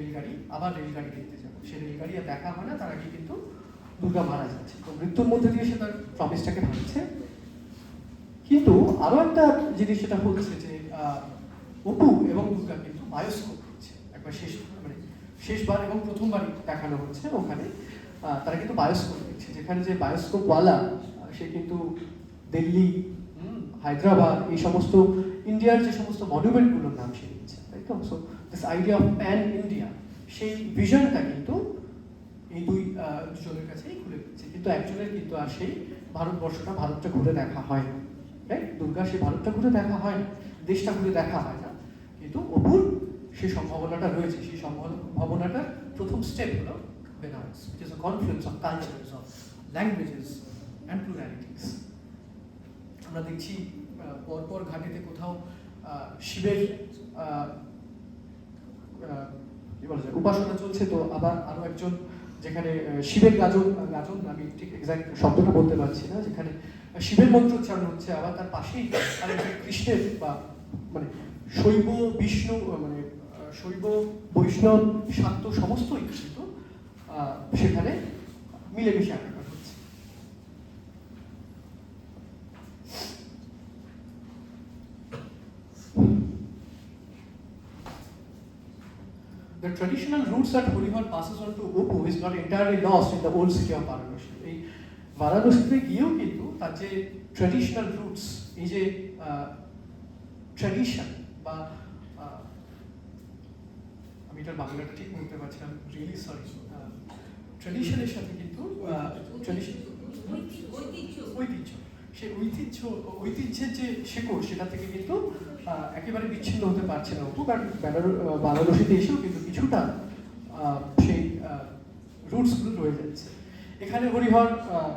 আবার রেলগাড়ি দেখতে যাবো। সেই রেলগাড়ি আর দেখা হয় না, তার আগে কিন্তু দুর্গা মারা যাচ্ছে। তো মৃত্যুর মধ্যে দিয়ে সে তার প্রমিসটাকে ভাঙছে। কিন্তু আরো একটা জিনিস যেটা হচ্ছে যে অপু এবং দুর্গা কিন্তু বায়োস্কোপ করছে, একবার শেষবার এবং প্রথমবারই দেখানো হচ্ছে ওখানে। তারা কিন্তু বায়োস্কোপ দেখছে, যেখানে যে বায়োস্কোপওয়ালা সে কিন্তু দিল্লি, হায়দ্রাবাদ, এই সমস্ত ইন্ডিয়ার যে সমস্ত মনুমেন্টগুলোর নাম সে নিচ্ছে, তাই তো? So this idea of pan India, সেই ভিশনটা কিন্তু এই দুজনের কাছেই খুলে দিচ্ছে। কিন্তু একজনের কিন্তু আর সেই ভারতটা ঘুরে দেখা হয় না, রাইট? দুর্গা সেই ভারতটা ঘুরে দেখা হয় না, দেশটা ঘুরে দেখা হয় না, কিন্তু অপুর সেই সম্ভাবনাটা রয়েছে। সেই সম্ভাবনাটার প্রথম স্টেপ হলো Benaras, which is a confluence of cultures, of languages and pluralities. আমরা দেখছি পরপর ঘাটেতে কোথাও শিবের উপাসনা চলছে, তো আবার আরো একজন যেখানে শিবের গাজন, আমি ঠিক এক্সাক্ট শব্দটা বলতে পারছি না, যেখানে শিবের মন্ত্র উচ্চারণ হচ্ছে, আবার তার পাশেই আরেকজন কৃষ্ণের বা মানে শৈব বিষ্ণু, মানে শৈব বৈষ্ণব শাক্ত সমস্তই কিন্তু সেখানে মিলেমিশে একাকার হচ্ছে। traditional roots that Horihar passes on to Opu is not entirely lost in the old city of Varanasi. এই বারাণসীতে গিয়েও কিন্তু তার যে ট্র্যাডিশনাল রুটস, এই যে ট্র্যাডিশন বা আমি এটার বাংলাটা ঠিক বলতে পারছিলাম, রিয়েলি সরি, ট্র্যাডিশনের সাথে কিন্তু ঐতিহ্য, সেই ঐতিহ্যের যে শেকড় সেটা থেকে কিন্তু একেবারে বিচ্ছিন্ন হতে পারছে না অপু, কারণ বারাণসীতে এসেও কিন্তু কিছুটা সেই রুটসগুলো রয়ে যাচ্ছে। এখানে হরিহর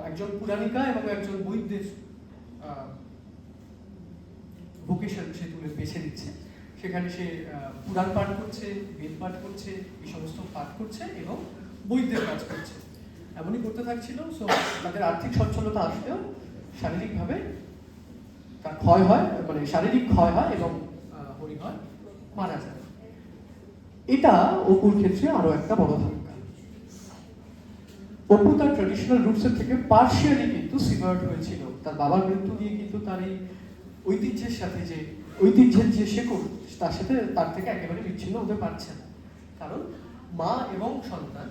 একজন পুরাণিকা এবং একজন বৈদ্যের ভোকেশন সে তুলে বেছে দিচ্ছে। সেখানে সে পুরাণ পাঠ করছে, বেদ পাঠ করছে, এই সমস্ত পাঠ করছে এবং বৈদ্যের কাজ করছে। এমনই করতে থাকছিল। সো তাদের আর্থিক সচ্ছলতা আসলেও শারীরিকভাবে তার ক্ষয় হয়, মানে শারীরিক ক্ষয় হয় এবং হরিহর মারা যায়। এটা অপুর ক্ষেত্রে আরো একটা বড় ধাক্কা। অপু তার ট্র্যাডিশনাল রুটসের থেকে পার্শিয়ালি কিন্তু সিভার্ট হয়েছিল। তার বাবার মৃত্যু দিয়ে কিন্তু তার এই ঐতিহ্যের সাথে যে ঐতিহ্যের যে শেকড় তার সাথে তার থেকে একেবারে বিচ্ছিন্ন হতে পারছে না। কারণ মা এবং সন্তান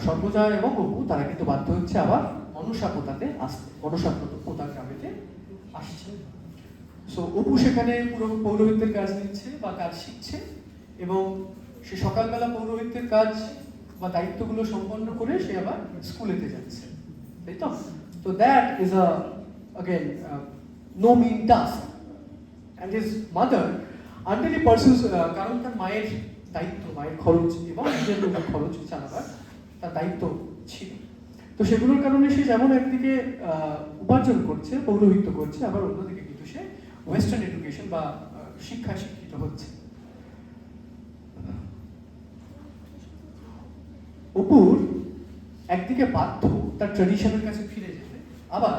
সর্বজয় এবং অপু তারা কিন্তু বাধ্য হচ্ছে আবার মনসা পোতাতে আসতে, মনসা পোতা গ্রামেতে আসছে। সো অপু সেখানে পুরো পৌরোহিত্যের কাজ নিচ্ছে বা কাজ শিখছে এবং সে সকালবেলা পৌরোহিত্যের কাজ বা দায়িত্বগুলো সম্পন্ন করে সে আবার স্কুলেতে যাচ্ছে, তাই তো? তো that is again no mean task, and his mother until he pursues, কারণ তার মায়ের দায়িত্ব, মায়ের খরচ এবং নিজের খরচ চালাবার তার দায়িত্ব ছিল। তো সেগুলোর কারণে সে যেমন একদিকে উপার্জন করছে, পৌরোহিত্য করছে, আবার অন্যদিকে কিন্তু সে ওয়েস্টার্ন এডুকেশন বা শিক্ষায় শিক্ষিত হচ্ছে। অপুর একদিকে বাধ্য তার ট্র্যাডিশনের কাছে ফিরে যেতে, আবার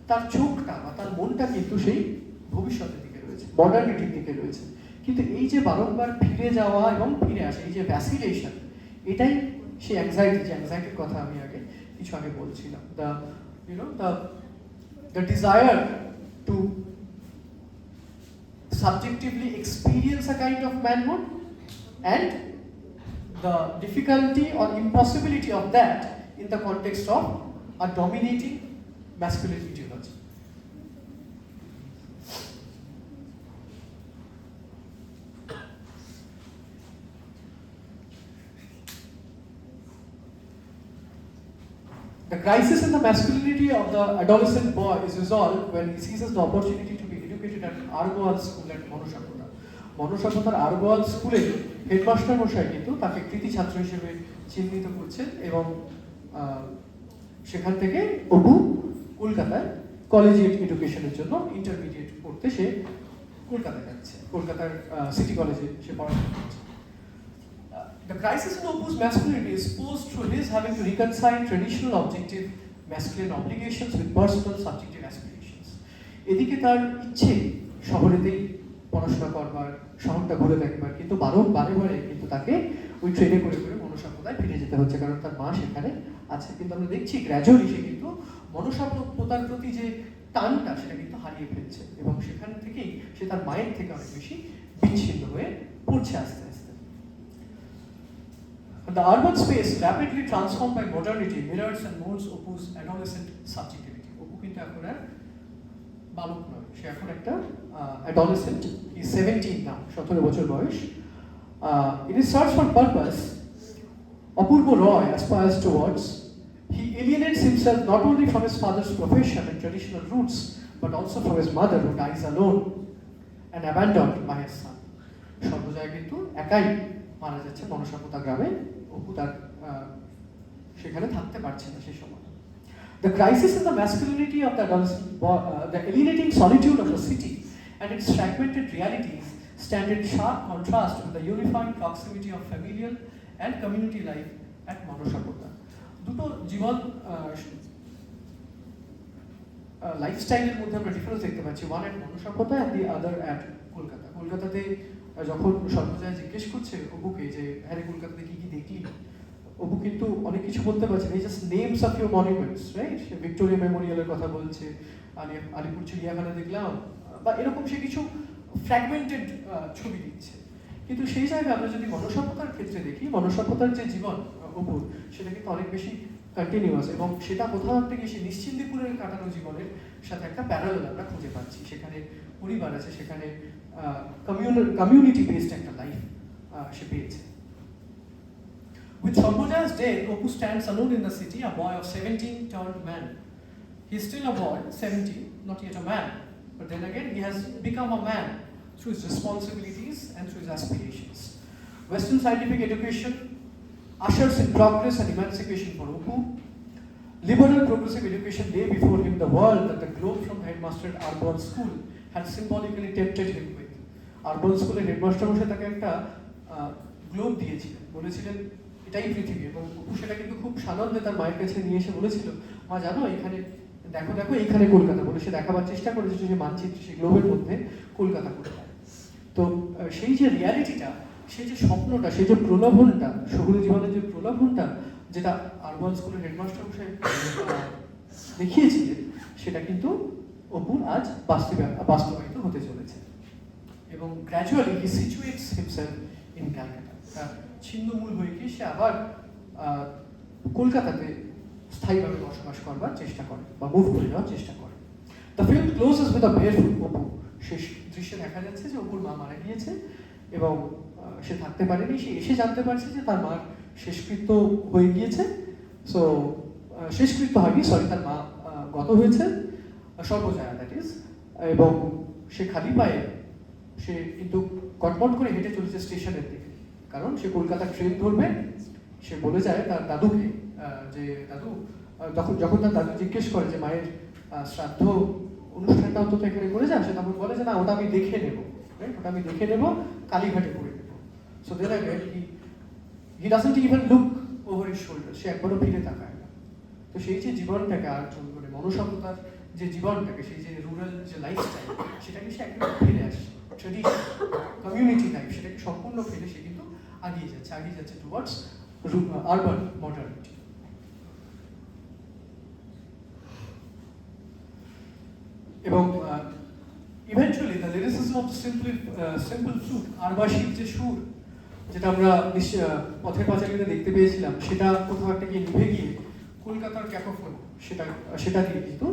তার চোখটা বা তার মনটা কিন্তু সেই ভবিষ্যতের দিকে রয়েছে, মডার্নিটির দিকে রয়েছে। কিন্তু এই যে বারংবার ফিরে যাওয়া এবং ফিরে আসা, এই যে ভ্যাসিলেশন, এটাই সেই অ্যাংজাইটির কথা আমি কিছু আগে বলছিলাম। The desire to subjectively experience a kind of manhood and the difficulty or impossibility of that in the context of a dominating masculine ideology. The crisis in the masculinity of the adolescent boy is resolved when he seizes the opportunity to be educated at Argoal School at মনসাপোতা। মনসাপোতার আরগোয়াল স্কুলে headmaster মশাই কিন্তু তাকে কৃতি ছাত্র হিসেবে চিহ্নিত করছেন এবং সেখান থেকে অপু কলকাতায় কলেজিয়েট এডুকেশনের জন্য ইন্টারমিডিয়েট পড়তে সে কলকাতায় যাচ্ছে, কলকাতার সিটি কলেজে সে পড়াশোনা করছে। The crisis in Opu's masculinity is posed through his having to reconcile traditional objective masculine obligations with personal subjective aspirations. এদিকে তার ইচ্ছে শহরেতেই পড়াশোনা করবার, শহরটা ঘুরে দেখবার, কিন্তু বারে কিন্তু তাকে ওই ট্রেনে করে মনসাপোতায় ফিরে যেতে হচ্ছে, কারণ তার মা সেখানে আছে। কিন্তু আমরা দেখছি গ্র্যাজুয়ালি সে কিন্তু মনসাপোতার প্রতি যে টানটা সেটা কিন্তু হারিয়ে ফেলছে এবং সেখান থেকেই সে তার মায়ের থেকে অনেক বেশি বিচ্ছিন্ন হয়ে পড়ছে আস্তে আস্তে। The urban space, rapidly transformed by modernity, mirrors and molds Opu's adolescent subjectivity. Opu কিন্তু এখন আর বালক নয়, সে এখন একটা adolescent. He's 17 now, 17 বছর বয়স। In his search for purpose, Apurva Roy aspires towards, he alienates himself not only from his father's profession and traditional roots, but also from his mother who dies alone and abandoned by his son. সর্বজয় কিন্তু একাই মারা যাচ্ছে মনসাপোতা গ্রামে, অপু তার সেখানে থাকতে পারছে না সেই সময়। The crisis in the masculinity of the adolescent, the alienating solitude of the city and its fragmented realities stand in sharp contrast with the unifying proximity of familial and community life at মনসাপোতা। দুটো জীবন লাইফস্টাইলের মধ্যে আমরা difference দেখতে পাচ্ছি, one at Mansapota and the other at Kolkata. কলকাতাতে যখন সর্বজয় জিজ্ঞেস করছে অপুকে যে হ্যাঁ কলকাতাতে কি কি দেখলি, অপু কিন্তু অনেক কিছু বলতে পারছে না, just names of your monuments, right? সে ভিক্টোরিয়া মেমোরিয়ালের কথা বলছে, আলিপুর চিড়িয়াখানা দেখলাম, বা এরকম সে কিছু ফ্র্যাগমেন্টেড ছবি দিচ্ছে। কিন্তু সেই জায়গায় আমরা যদি মনসভ্যতার ক্ষেত্রে দেখি, মনসভ্যতার যে জীবন অপুর, সেটা কিন্তু অনেক বেশি কন্টিনিউয়াস, এবং সেটা কোথাও একটা গিয়ে সে নিশ্চিন্দিপুরের কাটানো জীবনের সাথে একটা প্যারালাল আমরা খুঁজে পাচ্ছি। সেখানে পরিবার আছে, সেখানে কমিউনিটি বেসড একটা লাইফ সে পেয়েছে। With Sarboja's death, Opu stands alone in the city, a boy of 17 turned man. He is still a boy, 17, not yet a man. But then again, he has become a man through his responsibilities and through his aspirations. Western scientific education ushers in progress and emancipation for Opu. Liberal progressive education lay before him the world that the globe from the headmaster at Arbonne School had symbolically tempted him with. Arbonne School এর headmaster মশাই তাকে একটা globe দিয়েছিলেন, বলেছিলেন এটাই পৃথিবী, এবং অপু সেটা কিন্তু খুব সানন্দে তার মায়ের কাছে নিয়ে এসে বলেছিল, মা জানো এখানে দেখো দেখো এইখানে কলকাতা, বলে সে দেখাবার চেষ্টা করেছে যে মানচিত্র সেই গ্লোবের মধ্যে কলকাতা কোথায়। তো সেই যে রিয়ালিটিটা, সেই যে স্বপ্নটা, সেই যে প্রলোভনটা, শহুরে জীবনের যে প্রলোভনটা যেটা আরবান স্কুলের হেডমাস্টার মশাই দেখিয়েছিলেন, সেটা কিন্তু অপুর আজ বাস্তবায়িত হতে চলেছে। এবং gradually he situates himself in Calcutta, ছিন্নমূল হয়ে গিয়ে সে আবার কলকাতাতে স্থায়ীভাবে বসবাস করবার চেষ্টা করে বা মুভ করে যাওয়ার চেষ্টা করে। The film clauses with a barefoot Apu. শেষ দৃশ্যে দেখা যাচ্ছে যে অপুর মা মারা গিয়েছে এবং সে থাকতে পারেনি, সে এসে জানতে পারছে যে তার মার শেষকৃত্য হয়ে গিয়েছে। সো শেষকৃত্য হয়নি, সরি, তার মা গত হয়েছে, সর্বজয়া দ্যাট ইজ, এবং সে খালি পায়ে সে কিন্তু কটমট করে হেঁটে চলেছে স্টেশনের দিকে, কারণ সে কলকাতার ট্রেন ধরবে। সে বলে যায় তার দাদুকে যে দাদু, যখন তার দাদু জিজ্ঞেস করে যে মায়ের শ্রাদ্ধ অনুষ্ঠানটা অন্তত এখানে করে যান, সে তখন বলে যে না, ওটা আমি দেখে নেবো, ওটা আমি দেখে নেবো, কালীঘাটে করে নেবো। So then again he doesn't even look over his shoulder, সে একবারও ফিরে তাকায় না। তো সেই যে জীবনটাকে আর মানে মনসভ্যতার যে জীবনটাকে, সেই যে রুরাল যে লাইফস্টাইল, সেটাকে সে একেবারে ফিরে আসছে, ট্রেডিশন কমিউনিটি লাইফ, সেটাকে সম্পূর্ণ ফেলে সে কিন্তু আগিয়ে যাচ্ছে টুয়ার্ডস আরবান মডার্নিটি। এবং eventually the lyricism of simple flute, আরবাসিক যে সুর, যেটা আমরা পথের পাঁচালীতে দেখতে পেয়েছিলাম, সেটা কোথাও একটা গিয়ে নিভে গিয়ে কলকাতার ক্যাকোফোন সেটা দিয়ে কিন্তু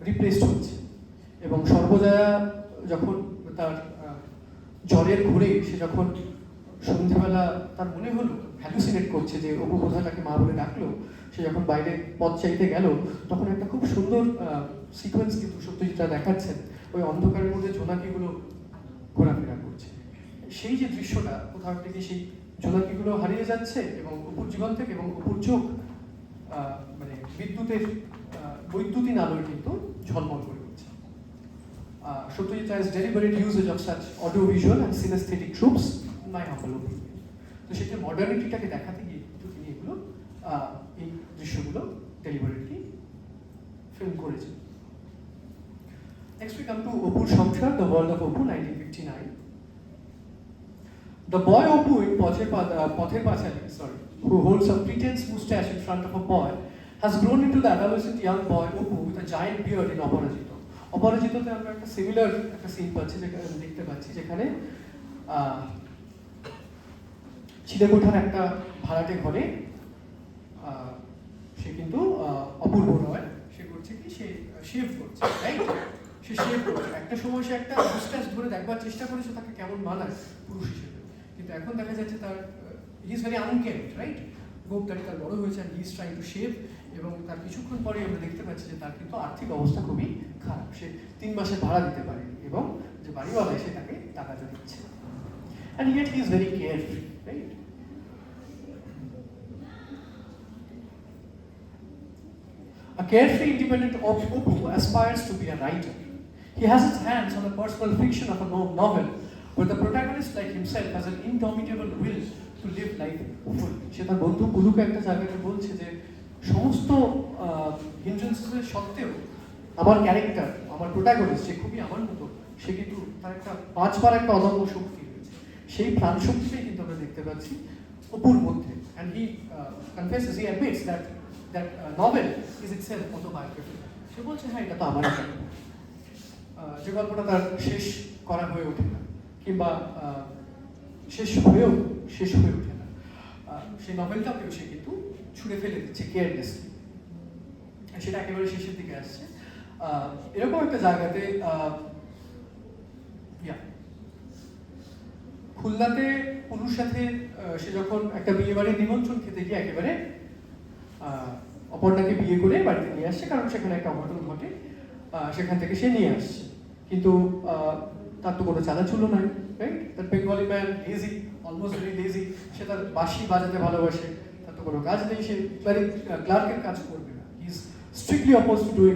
রিপ্লেসড হচ্ছে। এবং সর্বজয়া যখন তার জ্বরের ঘুরে সে যখন সন্ধ্যেবেলা তার মনে হলো হ্যালুসিনেট করছে যে অপু বোধহয় তাকে মা বলে ডাকলো, সে যখন বাইরে পথ চাইতে গেল, তখন একটা খুব সুন্দর সিকোয়েন্স কিন্তু সত্যজিৎ দেখাচ্ছেন, ওই অন্ধকারের মধ্যে জোনাকিগুলো ঘোরাফেরা করছে। সেই যে দৃশ্যটা, কোথাও থেকে সেই জোনাকিগুলো হারিয়ে যাচ্ছে এবং অপুর জীবন থেকে, এবং অপুর চোখ মানে বৈদ্যুতিন আলোয় কিন্তু ঝলমল করে উঠছে। Satyajit Ray's deliberate usage of such audiovisual and synesthetic tropes, in my humble opinion. তো সেটা মডার্নিটিটাকে দেখাতে গিয়ে কিন্তু তিনি এগুলো এই দৃশ্যগুলো ডেলিবারেটলি ফিল্ম করেছেন। Next we come to Opur Samsar, The World of Opu, 1959. The boy Opu in Pother Pachali, who holds a pretense moustache in front of a boy, has grown into the adolescent young boy Opu with a giant beard in Aparajito. অপরাজিততে আমরা একটা similar একটা scene পাচ্ছি, যেখানে দেখতে পাচ্ছি, যেখানে চিলেকোঠার একটা ভাড়াটে ঘরে সে কিন্তু অপূর্ব রয়, সে করছে কি, সে শেভ করছে, রাইট? সে শেভ করছে। একটা সময় সে একটা মুস্টাচ ধরে দেখবার চেষ্টা করেছে তাকে কেমন মানায় পুরুষ হিসেবে, কিন্তু এখন দেখা যাচ্ছে তার he is very uncared, right? গোপদারি তার বড় হয়েছে, আর he is trying to shave, এবং তার কিছুক্ষণ পরে আমরা দেখতে পাচ্ছি যে তার কিন্তু আর্থিক অবস্থা খুবই খারাপ, সে 3 মাসের ভাড়া দিতে পারেনি, এবং যে বাড়িওয়ালা সে তাকে টাকাটা দিচ্ছে, and yet he is very carefree, right? A carefree, independent Opu aspires to be a writer. He has his hands on a personal fiction of a novel where the protagonist, like himself, has an indomitable will to live life fully. সে তার বন্ধু কুলুকে একটা জায়গাতে বলছে যে সমস্ত হিন্ড্রেন্সেসের সত্ত্বেও আমার character, আমার প্রোটাগনিস্ট, সে খুবই আমার মতো, সে কিন্তু তার একটা 5 বার একটা অদম্য শক্তি রয়েছে। সেই প্রাণ শক্তিটাই কিন্তু আমরা দেখতে পাচ্ছি অপুর মধ্যে, and he confesses, he admits that novel is itself autobiographical. সে বলছে হ্যাঁ, এটা তো আমার যে গল্পটা তার শেষ করা হয়ে ওঠে না, কিংবা শেষ হয়ে ওঠে না। সেই নভেলটাকেও সে কিন্তু ছুঁড়ে ফেলে দিচ্ছে কেয়ারলেসলি, সেটা একেবারে শেষের দিকে আসছে। এরকম একটা জায়গাতে খুলনাতে পুরুর সাথে সে যখন একটা বিয়ে বাড়ির নিমন্ত্রণ খেতে গিয়ে একেবারে অপর্ণাকে বিয়ে করে বাড়িতে নিয়ে আসছে, কারণ সেখানে একটা অঘটন ঘটে, সেখান থেকে সে নিয়ে আসছে। কিন্তু তার তো কোনো চালাচুলো নাই, রাইট? তার Bengali man, lazy, almost very lazy, সে তার বাঁশি বাজাতে ভালোবাসে, তার তো কোনো কাজ নেই, সে ক্লার্কের কাজ করবে না। He is strictly oppose to doing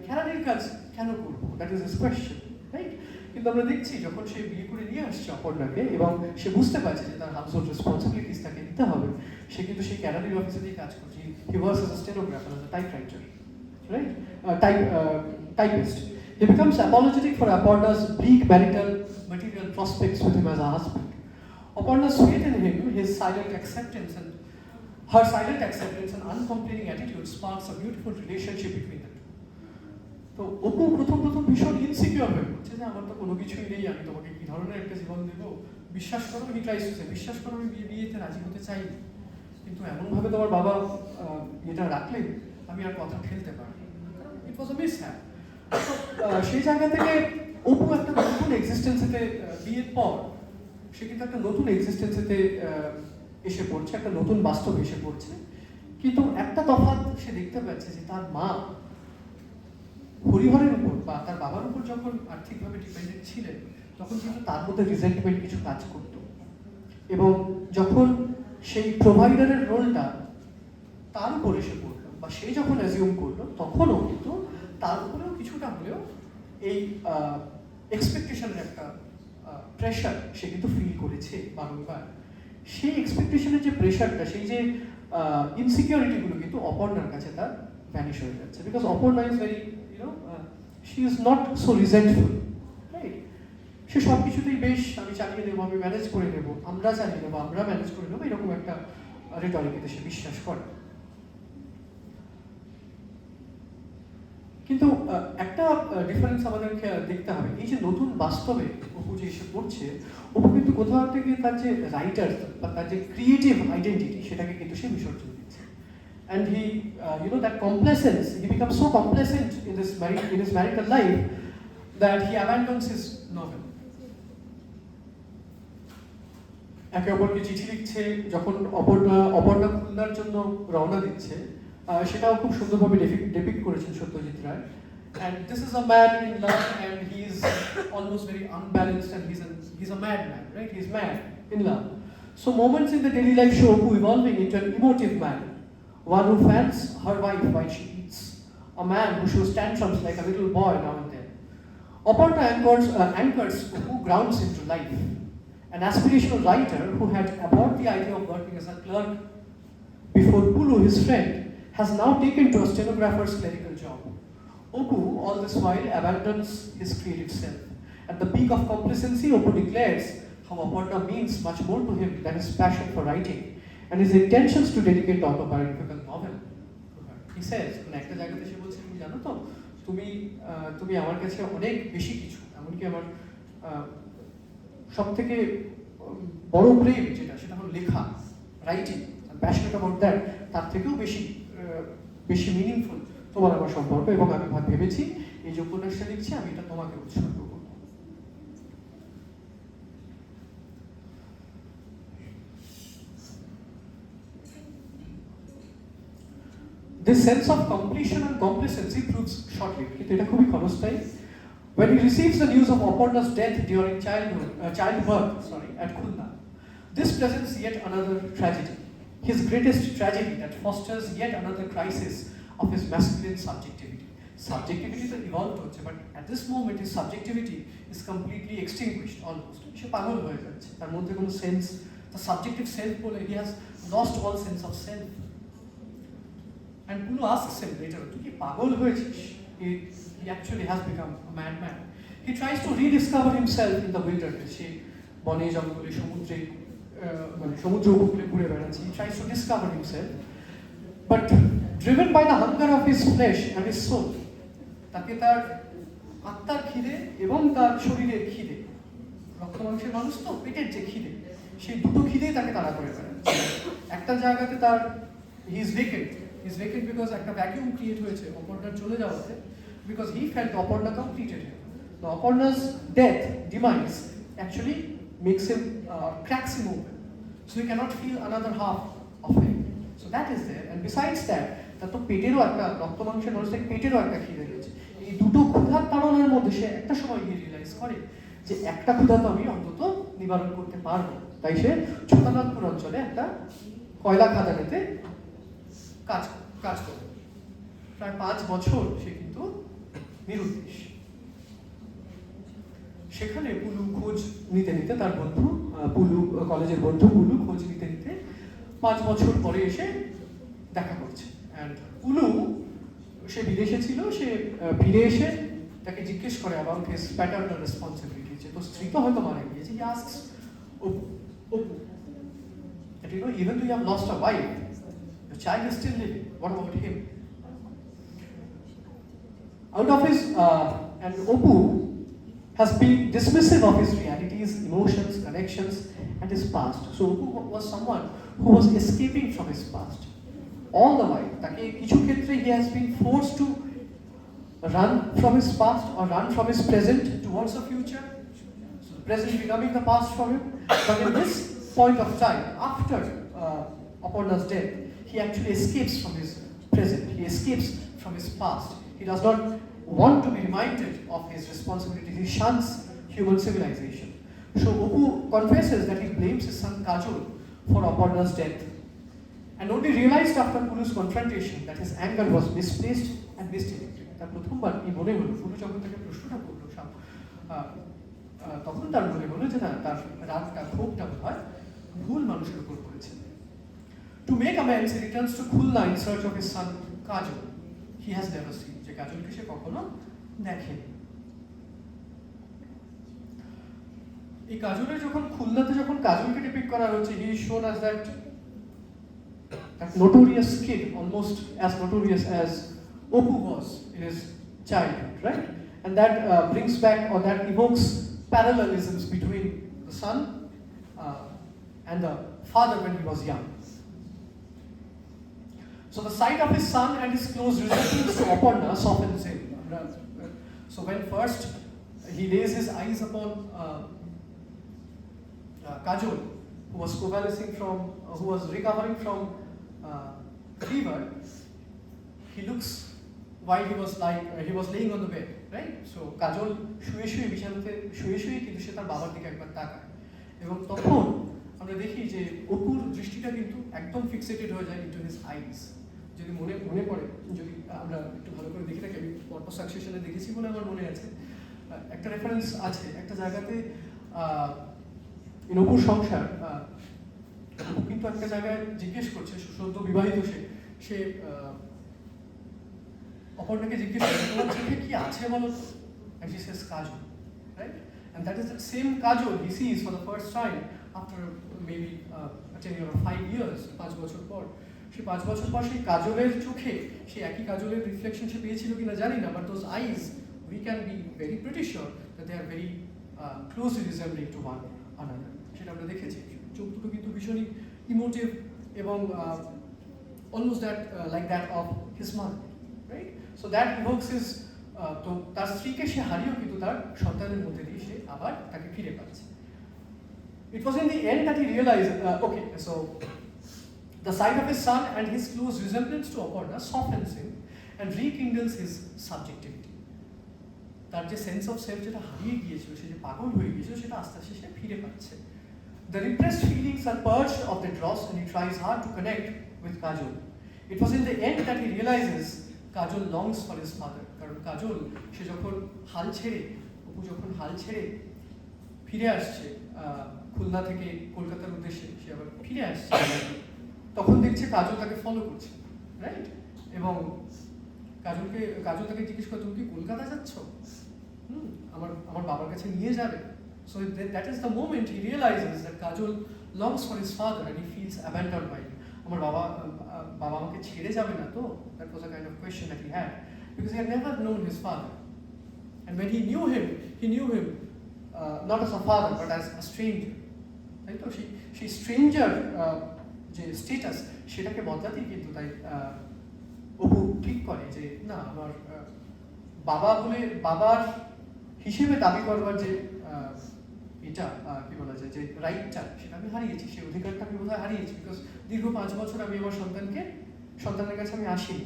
ক্যারানির কাজ কেন করবো, that is his question, right? কিন্তু আমরা দেখছি যখন সে বিয়ে করে নিয়ে আসছে অপর্ণাকে এবং সে বুঝতে পারছে যে তার হাউসহোল্ড রেসপন্সিবিলিটিস তাকে নিতে হবে, সে কিন্তু সেই ক্যারানির অফিসে দিয়ে কাজ করছে। He works as a stenographer, as a typewriter, right? Typist. He becomes apologetic for Aparna's bleak marital material prospects with him as a husband. Aparna's faith in him, his silent acceptance and her silent acceptance and uncomplaining attitude sparks a beautiful relationship between them. তো অপু প্রথম ভীষণ insecure হয়ে পড়ছে যে আমার তো কোনো কিছুই নেই, আমি তোমাকে কি ধরনের একটা জীবন দেবো, বিশ্বাস করো, হি ট্রাইস টু সে, বিশ্বাস করো আমি বিয়েতে রাজি হতে চাই, কিন্তু এমনভাবে তোমার বাবা এটা রাখলেন আমি আর কথা ফেলতে পারি। ইট ওয়াজ আ মিসহ্যাপ। সেই জায়গা থেকে অপু একটা নতুন এক্সিস্টেন্সেতে বিয়ের পর সে কিন্তু একটা নতুন এক্সিস্টেন্সেতে এসে পড়ছে, একটা নতুন বাস্তব এসে পড়ছে। কিন্তু একটা তফাৎ সে দেখতে পাচ্ছে যে তার মা হরিহরের উপর বা তার বাবার উপর যখন আর্থিকভাবে ডিপেন্ডেন্ট ছিলেন, তখন কিন্তু তার মধ্যে রিজেন্টমেন্ট কিছু কাজ করত, এবং যখন সেই প্রোভাইডারের রোলটা তার উপর এসে পড়লো বা সে যখন অ্যাজিউম করলো, তখনও কিন্তু তার উপরেও কিছুটা হলেও এই এক্সপেকটেশনের একটা প্রেশার সে কিন্তু ফিল করেছে বারংবার। সেই এক্সপেকটেশনের যে প্রেশারটা, সেই যে ইনসিকিউরিটিগুলো কিন্তু অপর্ণার কাছে তার ভ্যানিশ হয়ে যাচ্ছে, because Aparna is very she is not so resentful, right? সে সব কিছুতেই বেশ আমি চালিয়ে নেবো, আমি ম্যানেজ করে নেবো, আমরা চালিয়ে নেবো, আমরা ম্যানেজ করে নেবো, এরকম একটা রেটরিকেতে সে বিশ্বাস করে। কিন্তু একটা ডিফারেন্স আমাদেরকে দেখতে হবে, এই যে নতুন বাস্তবে অপু যে এসে পড়ছে, অপু কিন্তু কোথাও থেকে তার যে রাইটার বা তার যে ক্রিয়েটিভ আইডেন্টিটি সেটাকে কিন্তু সে বিসর্জন দিচ্ছে। And he, that complacence, he becomes so complacent in his marital life that he abandons his novel. একে অপরকে চিঠি লিখছে, যখন অপর্ণা খুলনার জন্য রওনা দিচ্ছে, সেটাও খুব সুন্দরভাবে ডেপিক্ট করেছেন Satyajit Ray. And this is a man in love and he is almost very unbalanced and he's a madman, right? He's mad in love. So moments in the daily life show Opu evolving into an emotive man, one who fans her wife while she eats, a man who shows tantrums like a little boy now and then. Aparna anchors Opu grounds into life, an aspirational writer who had abhorred the idea of working as a clerk before Pulu, his friend, has now taken to a stenographer's clerical job. Opu, all this while, abandons his creative self. At the peak of complacency, Opu declares how Aparna means much more to him than his passion for writing and his intentions to dedicate the autobiographical novel to her. He says, একটা জায়গাতে সে বলছে, তুমি জানো তো, তুমি আমার কাছে অনেক বেশি কিছু, এমনকি আমার সব থেকে বড় প্রেম যেটা, সেটা হলো লেখা, রাইটিং, প্যাশনেট অ্যাবাউট দ্যাট, তার থেকেও বেশি মিনিংফুল তোমার আমার সম্পর্ক, এবং আমি ভেবেছি এই যে উপন্যাসটা লিখছি আমি এটা তোমাকে উৎসর্গ করব। This sense of completion and complacency proves short-lived. কিন্তু এটা খুবই ক্ষণস্থায়ী। When he receives the news of Aparna's death during childbirth at Khulna, this presents yet another tragedy, his greatest tragedy that fosters yet another crisis of his masculine subjectivity. Subjectivity তো evolved হচ্ছে, but at this moment his subjectivity is completely extinguished almost. সে পাগল হয়ে যাচ্ছে, তার মধ্যে কোনো sense, the subjective self বলে, he has lost all sense of self. And Pulu asks him later, "Tu ki pagal hoyechish?" He actually has become a madman. He tries to rediscover himself in the wilderness. He bone jangole সমুদ্র উপকূলে ঘুরে বেড়াচ্ছে. He tries to discover himself, but driven by the hunger of his flesh and his soul, তাকে তার আত্মার খিদে এবং তার শরীরের খিদে রক্ত মাংসের মানুষ তো পেটের যে খিদে, সেই দুটো খিদেই তাকে তাড়া করে বেড়াচ্ছে। একটা জায়গাতে তার হি ইজ ভেকেন্ট বিকজ একটা ভ্যাকিউম ক্রিয়েট হয়েছে অপর্ণার চলে যাওয়াতে, because he felt Aparna completed him. The Aparna's death, demise, actually makes him, cracks him open. So he cannot feel another half of him. So that is there. And besides that, তার তো পেটেরও একটা রক্ত মাংসের মানুষ থেকে পেটেরও একটা খিদে রয়েছে। এই দুটো ক্ষুধার তাড়নার মধ্যে সে একটা সময় গিয়ে রিয়েলাইজ করে যে একটা ক্ষুধা তো আমি অন্তত নিবারণ করতে পারবো। তাই সে ছোটনাগপুর অঞ্চলে একটা কয়লা খাদানেতে কাজ করে। প্রায় 5 বছর সে কিন্তু নিরুদ্দেশ। সেখানে পুলু খোঁজ নিতে নিতে তার বন্ধু পুলু কলেজের বন্ধু পুলু খোঁজ নিতে নিতে 5 বছর পরে এসে দেখা করছে। অ্যান্ড পুলু সে বিদেশে ছিল, সে ফিরে এসে তাকে জিজ্ঞেস করে অ্যাবাউট হিজ প্যাটার্নাল রেসপন্সিবিলিটি, যে তো স্ত্রী তো হয়তো মারা গিয়েছে। He asks Apu that, you know, even though you have lost a wife, your child is still living. What about him? Out of his and Opu has been dismissive of his realities, emotions, connections, and his past. So Opu was someone who was escaping from his past. All the while, take kichu khetre he has been forced to run from his past or run from his present towards the future. So the present becoming the past for him. But in this point of time, after Aparna's death, he actually escapes from his present. He escapes from his past. He does not want to be reminded of his responsibilities. He shuns human civilization. So Opu confesses that he blames his son Kajol for Aparna's death, and only realized after Pulu's confrontation that his anger was misplaced and misdirected. তার প্রথমবার কি মনে হলো, পুলু যখন তাকে প্রশ্নটা করলো তখন তার মনে হলো যে না, তার রাগটা ক্ষোভটা হয় ভুল মানুষের উপর করেছে। To make amends, he returns to Khulna in search of his son Kajol. He has never seen, যে কাজলকে সে কখনো দেখেনি। এই কাজলের যখন খুলনাতে যখন কাজলকে ডিপিক্ট করা হচ্ছে, he is shown as that notorious kid, almost as notorious as Opu was in his childhood, right? And that brings back, or that evokes parallelisms between the son and the father when he was young. So the sight of his son and his close resemblance to Aparna softens him. So when first he lays his eyes upon Kajol, who was convalescing from, who was recovering from fever, he looks while he was laying on the bed, right? So Kajol শুয়ে বিছানাতে শুয়ে কিন্তু সে তার বাবার দিকে একবার তাকায়, এবং তখন আমরা দেখি যে অপুর দৃষ্টিটা কিন্তু একদম ফিক্সেটেড হয়ে যায় ইনটু হিজ আইজ। যদি মনে পড়ে, যদি আমরা একটু ভালো করে দেখি, থাকি আমি পরপর সাকসেশনে দেখেছি বলে আমার মনে আছে, একটা রেফারেন্স আছে একটা জায়গাতে অপুর সংসার, কিন্তু একটা জায়গায় জিজ্ঞেস করছে, সদ্য বিবাহিত সে অপর্ণাকে জিজ্ঞেস করে তোমার চোখে কি আছে বলো, and she says Kajol, right? And that is the same Kajol he sees for the first time after maybe a tenure of 5 years, 5 বছর পর। সে 5 বছর পর সেই কাজলের চোখে সেই একই কাজলের রিফ্লেকশন সে পেয়েছিল কিনা জানি না, but those eyes we can be very pretty sure that they are very closely resembling to one another. সেটা আমরা দেখেছি। চোখ দুটো কিন্তু ভীষণই ইমোটিভ এবং almost that like that of his mother, right? So that evokes his, তো তার স্ত্রীকে সে হারিয়েও কিন্তু তার সন্তানের মধ্যে দিয়ে সে আবার তাকে ফিরে পাচ্ছে। It was in the end that he realized, okay, so the sight of his son and his close resemblance to Aparna softens him and rekindles his subjectivity. তার যে সেন্স অফ সেলফ যেটা হারিয়ে গিয়েছিল, সে যে পাগল হয়ে গিয়েছিল, সেটা আস্তে আস্তে সে ফিরে পাচ্ছে। The repressed feelings are purged of the dross and he tries hard to connect with Kajol. It was in the end that he realizes Kajol longs for his father. কারণ কাজল সে যখন অপু যখন হাল ছেড়ে ফিরে আসছে খুলনা থেকে কলকাতার উদ্দেশ্যে, সে আবার ফিরে আসছে, তখন দেখছে কাজল তাকে ফলো করছে, রাইট? এবং কাজল তাকে জিজ্ঞেস করে তুমি কি কলকাতা যাচ্ছ, আমার বাবার কাছে নিয়ে যাবে? So that is the moment he realizes that Kajol longs for his father and he feels abandoned by him. আমার বাবা আমাকে ছেড়ে যাবে না তো? That was a kind of question that he had, because he had never known his father, and when he knew him not as a father but as a stranger, তাই তো সেই স্ট্রেঞ্জার যে স্টেটাস সেটাকে বদলাতেই কিন্তু তাই অপু ঠিক করে যে না আমার বাবা বলে বাবার হিসেবে দাবি করবার যে এটা কি বলা যায় যে রাইটটা সেটা আমি হারিয়েছি, সেই অধিকারটা আমি বোধহয় হারিয়েছি, বিকজ দীর্ঘ 5 বছর আমি আমার সন্তানের কাছে আমি আসিনি।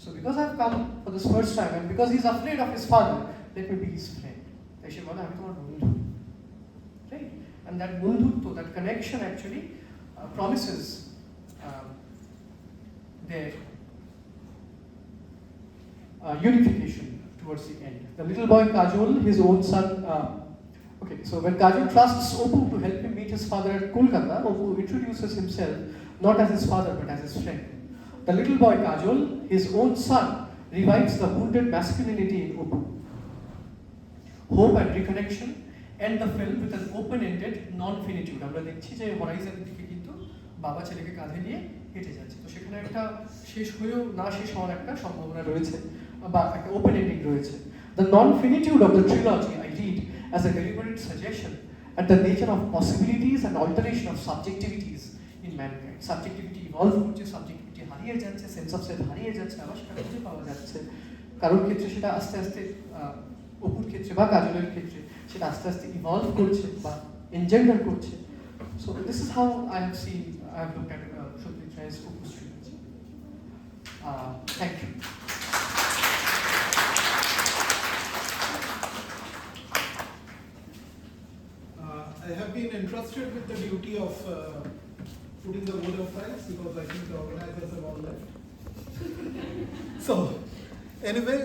So because I've come for this first time and because he's afraid of his father, let me be his friend. তাই সে বলে আমি তোমার বন্ধু, right? And that বন্ধুত্ব, that connection actually promises their unification towards the end. The little boy Kajol, his own son. Okay, so when Kajol trusts Opu to help him meet his father at Kolkata, Opu introduces himself not as his father but as his friend. The little boy Kajol, his own son, revives the wounded masculinity in Opu. Hope and reconnection end the film with an open-ended non-finitude. আমরা দেখছি যে হরাইজনের দিকে কিন্তু বাবা ছেলেকে কাঁধে নিয়ে হেঁটে যাচ্ছে, তো সেখানে একটা শেষ হয়েও না শেষ হওয়ার একটা সম্ভাবনা রয়েছে বা একটা ওপেন এন্ডিং রয়েছে। The non-finitude of the trilogy I read as a deliberate suggestion at the nature of possibilities and alteration of subjectivities in mankind. Subjectivity evolve করছে, subjectivity হারিয়ে যাচ্ছে, সেন্স অফ সেলফ হারিয়ে যাচ্ছে, আবার সেটা খুঁজে পাওয়া যাচ্ছে। কারোর ক্ষেত্রে সেটা আস্তে আস্তে অপুর ক্ষেত্রে বা কাজলের ক্ষেত্রে সেটা আস্তে আস্তে ইভলভ করছে বা এনজেন্ডার করছে। So this is how I have looked at Shuddhi Chai's Opu's trilogy. Thank you. I have been entrusted with the duty of putting the word of thanks because I think the organizers have all left. So, anyway,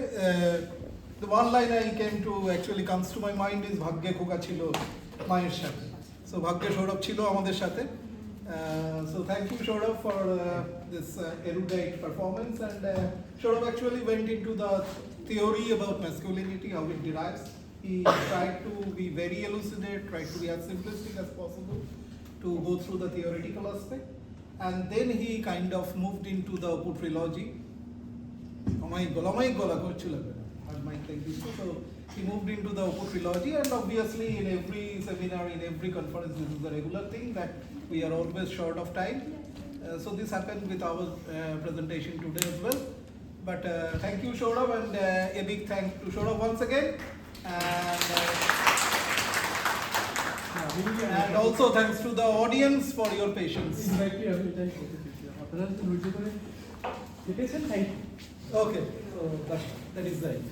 the one line I came to actually comes to my mind is Bhagge Khoka Chilo Mayer Shathe. So, Bhagge Shourabh Chilo Amader Shathe. So, thank you Shourabh for this erudite performance, and Shourabh actually went into the theory about masculinity, how it derives. He tried to be very elucidate, tried to be as simplistic as possible to go through the theoretical aspect. And then he kind of moved into the Opu trilogy. So he moved into the Opu trilogy, and obviously in every seminar, in every conference, this is a regular thing that we are always short of time. So this happened with our presentation today as well. But thank you Shourabh, and a big thank to Shourabh once again. And also thanks to the audience for your patience. Exactly, আমি এটাই বলতে চাইছি, আপনারা তো ধৈর্য ধরে দেখেছেন, thank you. Okay, so that is the end.